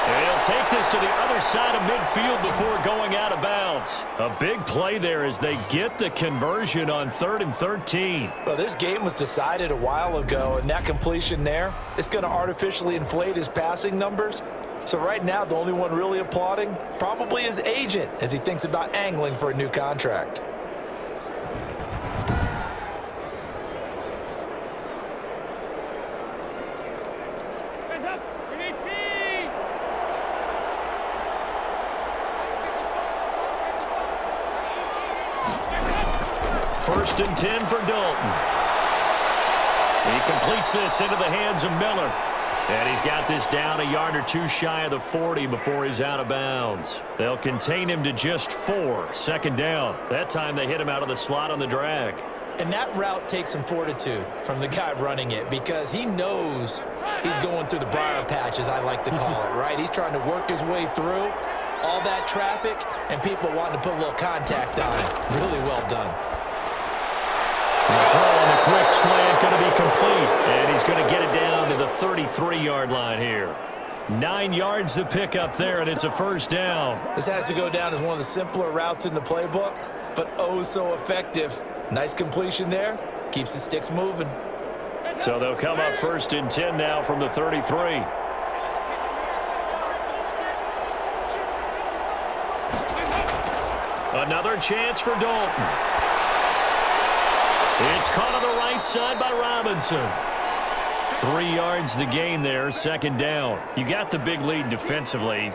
And he'll take this to the other side of midfield before going out of bounds. A big play there as they get the conversion on 3rd and 13. Well, this game was decided a while ago, and that completion there, it's going to artificially inflate his passing numbers. So right now, the only one really applauding probably his agent as he thinks about angling for a new contract. First and 10 for Dalton. He completes this into the hands of Miller. And he's got this down a yard or 2 shy of the 40 before he's out of bounds. They'll contain him to just 4. 2nd down. That time they hit him out of the slot on the drag. And that route takes some fortitude from the guy running it because he knows he's going through the briar patch, as I like to call it, right? He's trying to work his way through all that traffic and people wanting to put a little contact on it. Really well done. The throw on the quick slant going to be complete, and he's going to get it down to the 33-yard line here. 9 yards to pick up there, and it's a first down. This has to go down as one of the simpler routes in the playbook, but oh so effective. Nice completion there. Keeps the sticks moving. So they'll come up 1st and 10 now from the 33. Another chance for Dalton. It's caught on the right side by Robinson. 3 yards the gain there, 2nd down. You got the big lead defensively.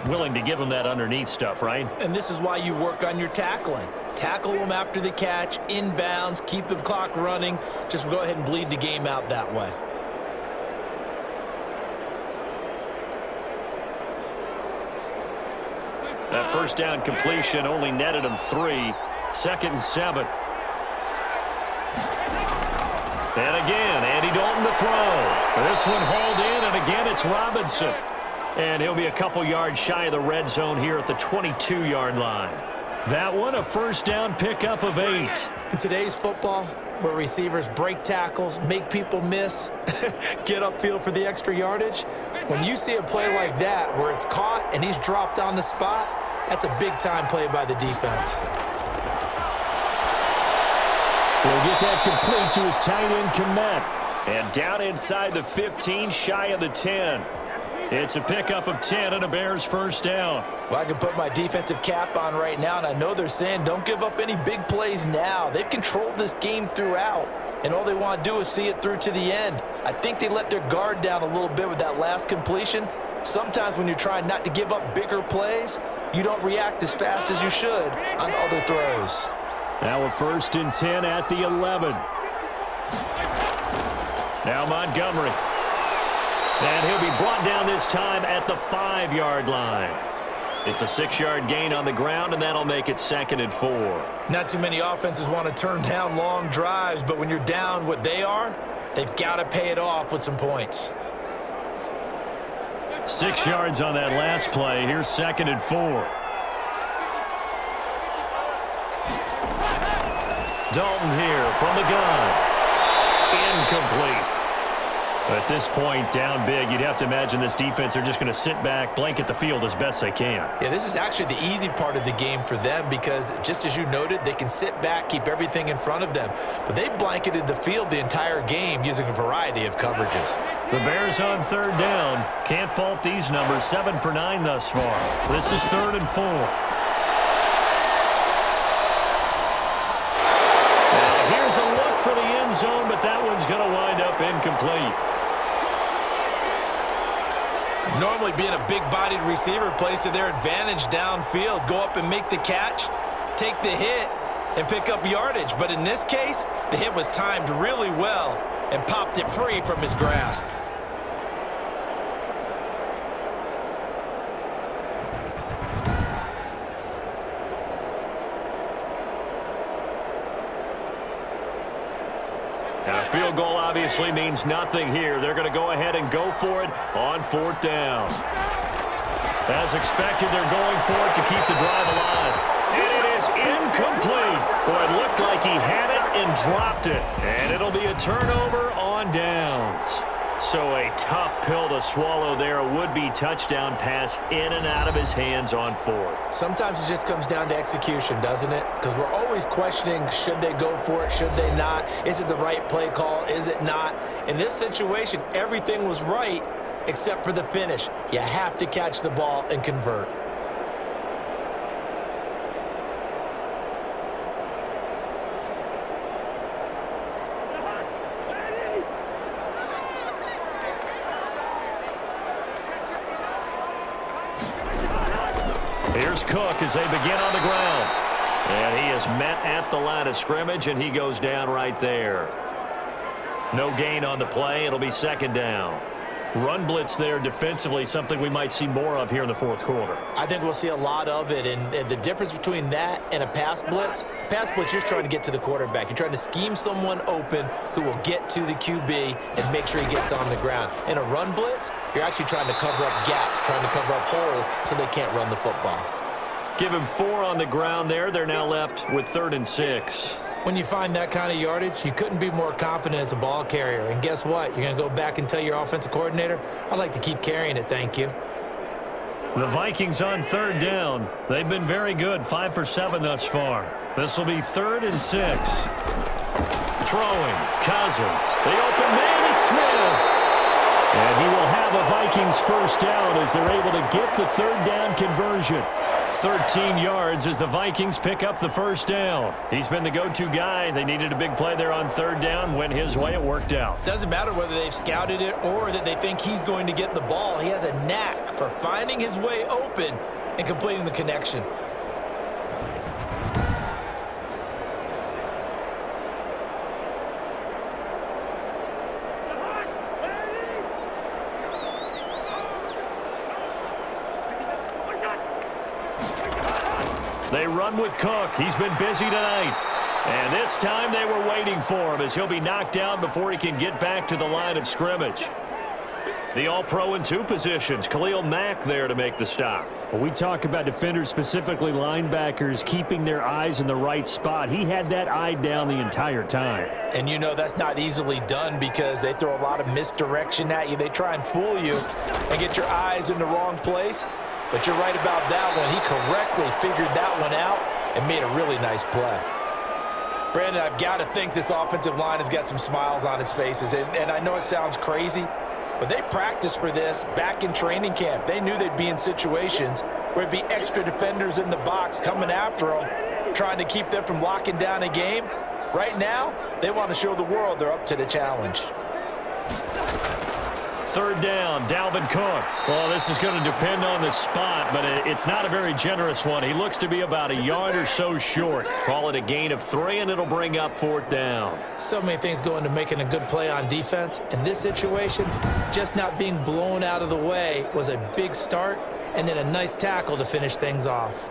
Willing to give them that underneath stuff, right? And this is why you work on your tackling. Tackle them after the catch, inbounds, keep the clock running. Just go ahead and bleed the game out that way. That first down completion only netted him 3. 2nd and 7. And again, Andy Dalton to throw. This one hauled in, and again it's Robinson. And he'll be a couple yards shy of the red zone here at the 22-yard line. That one a first down pickup of 8. In today's football, where receivers break tackles, make people miss, get upfield for the extra yardage, when you see a play like that where it's caught and he's dropped on the spot, that's a big-time play by the defense. He'll get that complete to his tight end, Komet. And down inside the 15, shy of the 10. It's a pickup of 10 and a Bears first down. Well, I can put my defensive cap on right now, and I know they're saying don't give up any big plays now. They've controlled this game throughout, and all they want to do is see it through to the end. I think they let their guard down a little bit with that last completion. Sometimes when you're trying not to give up bigger plays, you don't react as fast as you should on other throws. Now a 1st and 10 at the 11. Now Montgomery. And he'll be brought down this time at the 5-yard line. It's a 6-yard gain on the ground, and that'll make it 2nd and 4. Not too many offenses want to turn down long drives, but when you're down what they are, they've got to pay it off with some points. 6 yards on that last play. Here's 2nd and 4. Dalton here from the gun. Incomplete. At this point, down big, you'd have to imagine this defense are just going to sit back, blanket the field as best they can. Yeah, this is actually the easy part of the game for them because, just as you noted, they can sit back, keep everything in front of them. But they've blanketed the field the entire game using a variety of coverages. The Bears on 3rd down. Can't fault these numbers. 7 for 9 thus far. This is 3rd and 4. Now, here's a look for the end zone, but that one's going to wind up incomplete. Normally being a big-bodied receiver plays to their advantage downfield. Go up and make the catch, take the hit, and pick up yardage. But in this case, the hit was timed really well and popped it free from his grasp. Now, a field goal obviously means nothing here. They're going to go ahead and go for it on 4th down. As expected, they're going for it to keep the drive alive. And it is incomplete. Boy, it looked like he had it and dropped it. And it'll be a turnover on downs. So a tough pill to swallow there. A would-be touchdown pass in and out of his hands on 4th. Sometimes it just comes down to execution, doesn't it? Because we're always questioning, should they go for it, should they not? Is it the right play call, is it not? In this situation, everything was right except for the finish. You have to catch the ball and convert. Here's Cook as they begin on the ground. And he is met at the line of scrimmage, and he goes down right there. No gain on the play. It'll be 2nd down. Run blitz there defensively, something we might see more of here in the fourth quarter. I think we'll see a lot of it, and the difference between that and a pass blitz, you're trying to get to the quarterback. You're trying to scheme someone open who will get to the QB and make sure he gets on the ground. In a run blitz, you're actually trying to cover up gaps, trying to cover up holes so they can't run the football. Give him 4 on the ground there. They're now left with 3rd and 6. When you find that kind of yardage, you couldn't be more confident as a ball carrier. And guess what? You're going to go back and tell your offensive coordinator, I'd like to keep carrying it, thank you. The Vikings on 3rd down. They've been very good, 5 for 7 thus far. This will be 3rd and 6. Throwing, Cousins. The open man is Smith. And he will have a Vikings first down as they're able to get the 3rd down conversion. 13 yards as the Vikings pick up the first down. He's been the go-to guy. They needed a big play there on 3rd down. Went his way. It worked out. Doesn't matter whether they've scouted it or that they think he's going to get the ball. He has a knack for finding his way open and completing the connection. They run with Cook. He's been busy tonight. And this time they were waiting for him as he'll be knocked down before he can get back to the line of scrimmage. The All-Pro in 2 positions. Khalil Mack there to make the stop. Well, we talk about defenders, specifically linebackers, keeping their eyes in the right spot. He had that eye down the entire time. And you know that's not easily done because they throw a lot of misdirection at you. They try and fool you and get your eyes in the wrong place. But you're right about that one. He correctly figured that one out and made a really nice play. Brandon, I've got to think this offensive line has got some smiles on its faces. And I know it sounds crazy, but they practiced for this back in training camp. They knew they'd be in situations where it'd be extra defenders in the box coming after them, trying to keep them from locking down a game. Right now, they want to show the world they're up to the challenge. 3rd down, Dalvin Cook. Well, this is going to depend on the spot, but it's not a very generous one. He looks to be about a yard or so short. Call it a gain of 3, and it'll bring up 4th down. So many things go into making a good play on defense. In this situation, just not being blown out of the way was a big start, and then a nice tackle to finish things off.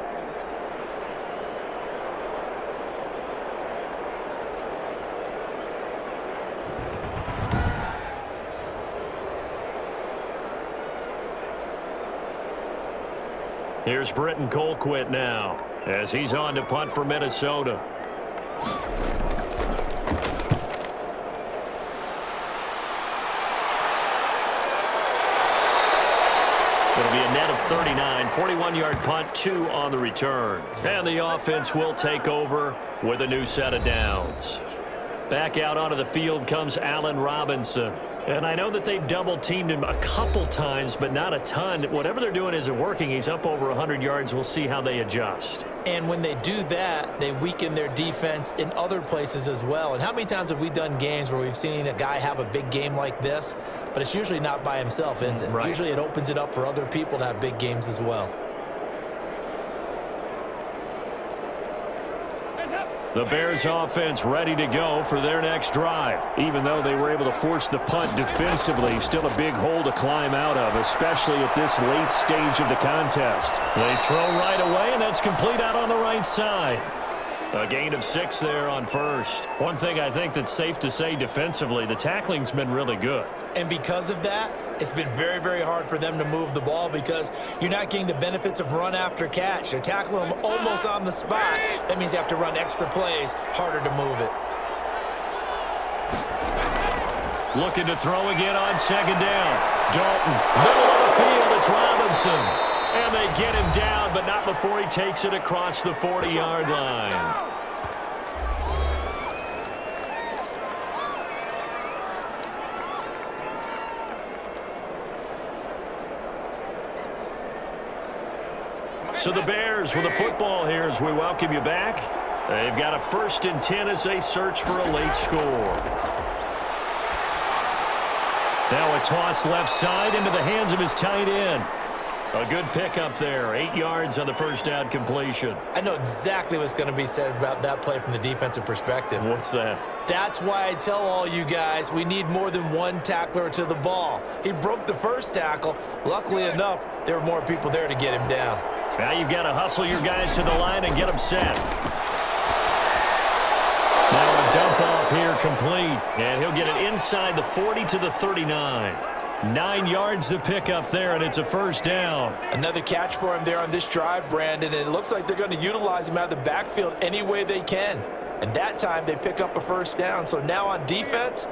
Here's Britton Colquitt now as he's on to punt for Minnesota. It'll be a net of 39, 41-yard punt, 2 on the return. And the offense will take over with a new set of downs. Back out onto the field comes Allen Robinson. And I know that they've double-teamed him a couple times, but not a ton. Whatever they're doing isn't working. He's up over 100 yards. We'll see how they adjust. And when they do that, they weaken their defense in other places as well. And how many times have we done games where we've seen a guy have a big game like this, but it's usually not by himself, is it? Right. Usually it opens it up for other people to have big games as well. The Bears offense ready to go for their next drive. Even though they were able to force the punt defensively, still a big hole to climb out of, especially at this late stage of the contest. They throw right away, and that's complete out on the right side. A gain of 6 there on first. One thing I think that's safe to say defensively, the tackling's been really good. And because of that, it's been very, very hard for them to move the ball because you're not getting the benefits of run after catch. They're tackling them almost on the spot. That means you have to run extra plays, harder to move it. Looking to throw again on 2nd down. Dalton, middle of the field, it's Robinson. And they get him down, but not before he takes it across the 40-yard line. So the Bears with the football here as we welcome you back. They've got a 1st and 10 as they search for a late score. Now a toss left side into the hands of his tight end. A good pickup there. 8 yards on the first down completion. I know exactly what's going to be said about that play from the defensive perspective. What's that? That's why I tell all you guys we need more than one tackler to the ball. He broke the first tackle. Luckily enough, there were more people there to get him down. Now you've got to hustle your guys to the line and get them set. Now a dump off here complete. And he'll get it inside the 40 to the 39. 9 yards to pick up there, and it's a first down. Another catch for him there on this drive, Brandon, and it looks like they're going to utilize him out of the backfield any way they can. And that time they pick up a first down. So now on defense,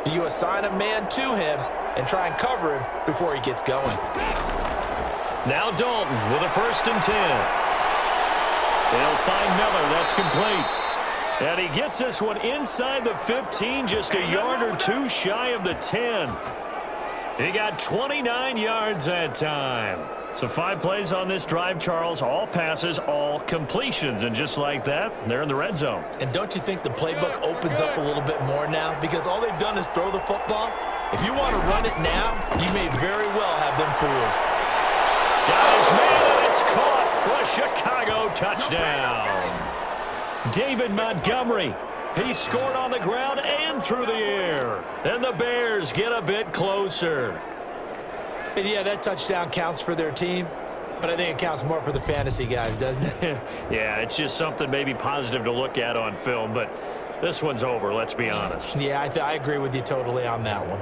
do you assign a man to him and try and cover him before he gets going? Now Dalton with a 1st and 10. They'll find Miller. That's complete. And he gets this one inside the 15, just a yard or two shy of the 10. He got 29 yards that time. So 5 plays on this drive, Charles. All passes, all completions. And just like that, they're in the red zone. And don't you think the playbook opens up a little bit more now? Because all they've done is throw the football. If you want to run it now, you may very well have them fooled. Got his man, and it's caught for a Chicago touchdown. David Montgomery. He scored on the ground and through the air. And the Bears get a bit closer. And yeah, that touchdown counts for their team, but I think it counts more for the fantasy guys, doesn't it? Yeah, it's just something maybe positive to look at on film, but this one's over, let's be honest. Yeah, I agree with you totally on that one.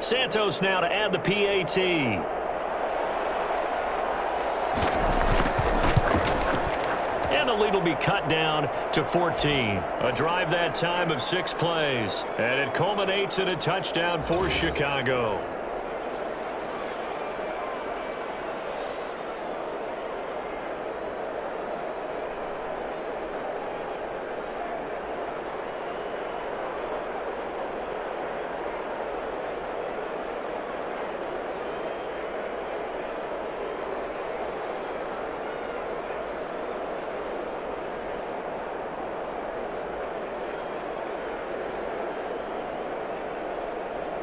Santos now to add the PAT. And the lead will be cut down to 14. A drive that time of 6 plays. And it culminates in a touchdown for Chicago.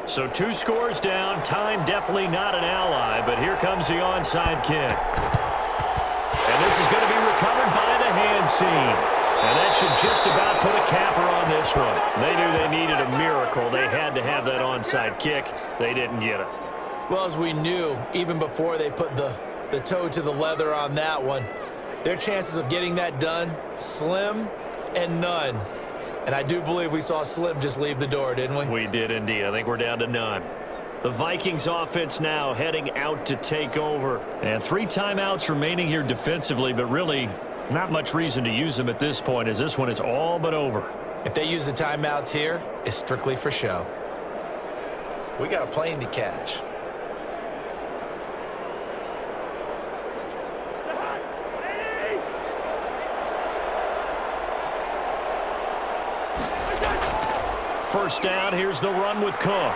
So 2 scores down. Time definitely not an ally, but here comes the onside kick. And this is going to be recovered by the hands team. And that should just about put a capper on this one. They knew they needed a miracle. They had to have that onside kick. They didn't get it. Well, as we knew, even before they put the toe to the leather on that one, their chances of getting that done, slim and none. And I do believe we saw Slim just leave the door, didn't we? We did indeed. I think we're down to none. The Vikings offense now heading out to take over. And 3 timeouts remaining here defensively, but really not much reason to use them at this point, as this one is all but over. If they use the timeouts here, it's strictly for show. We got a plane to catch. First down, here's the run with Cook.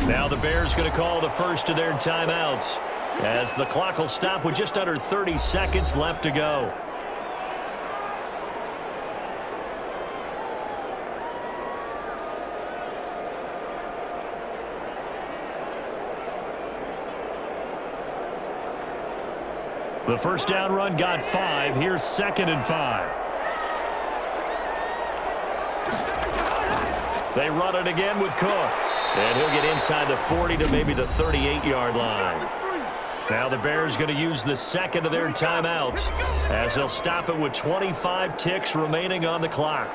Now the Bears going to call the first of their timeouts, as the clock will stop with just under 30 seconds left to go. The first down run got 5. Here's 2nd and 5. They run it again with Cook. And he'll get inside the 40 to maybe the 38-yard line. Now the Bears going to use the 2nd of their timeouts, as they'll stop it with 25 ticks remaining on the clock.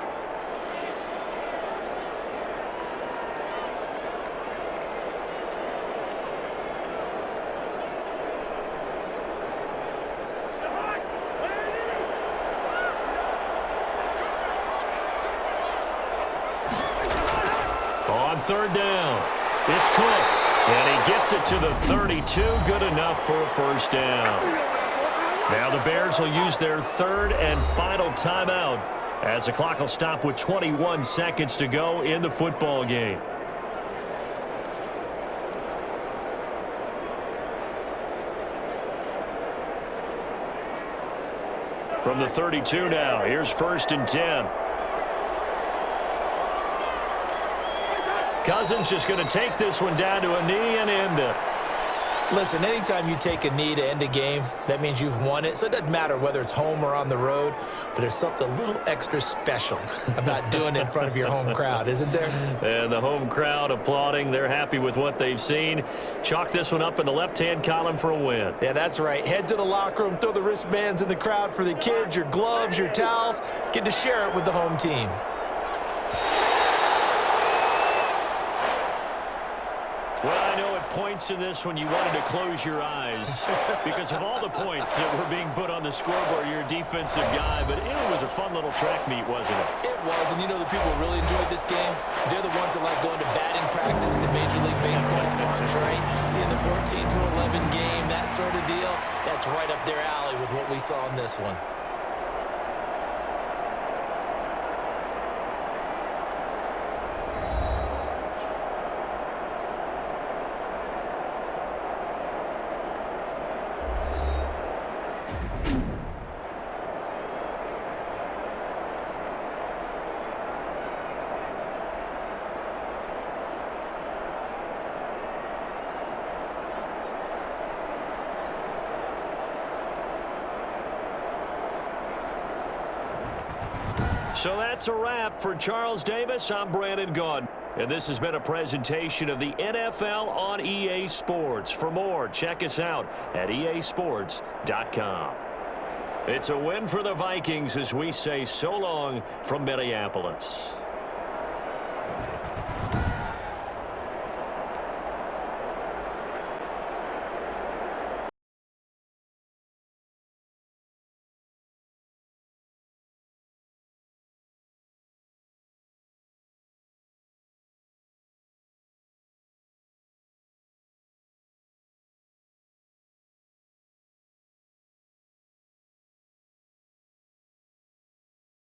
On 3rd down, it's Cook, and he gets it to the 32, good enough for a first down. Now the Bears will use their 3rd and final timeout, as the clock will stop with 21 seconds to go in the football game. From the 32 now, here's 1st and 10. Cousins just going to take this one down to a knee and end it. Listen, anytime you take a knee to end a game, that means you've won it. So it doesn't matter whether it's home or on the road, but there's something a little extra special about doing it in front of your home crowd, isn't there? And the home crowd applauding. They're happy with what they've seen. Chalk this one up in the left-hand column for a win. Yeah, that's right. Head to the locker room, throw the wristbands in the crowd for the kids, your gloves, your towels. Get to share it with the home team. Well, I know at points in this one you wanted to close your eyes because of all the points that were being put on the scoreboard. You're a defensive guy, but it was a fun little track meet, wasn't it? It was, and you know the people really enjoyed this game? They're the ones that like going to batting practice in the Major League Baseball parks, right? Seeing the 14-11 game, that sort of deal, that's right up their alley with what we saw in this one. So that's a wrap for Charles Davis. I'm Brandon Gaudin. And this has been a presentation of the NFL on EA Sports. For more, check us out at easports.com. It's a win for the Vikings as we say so long from Minneapolis.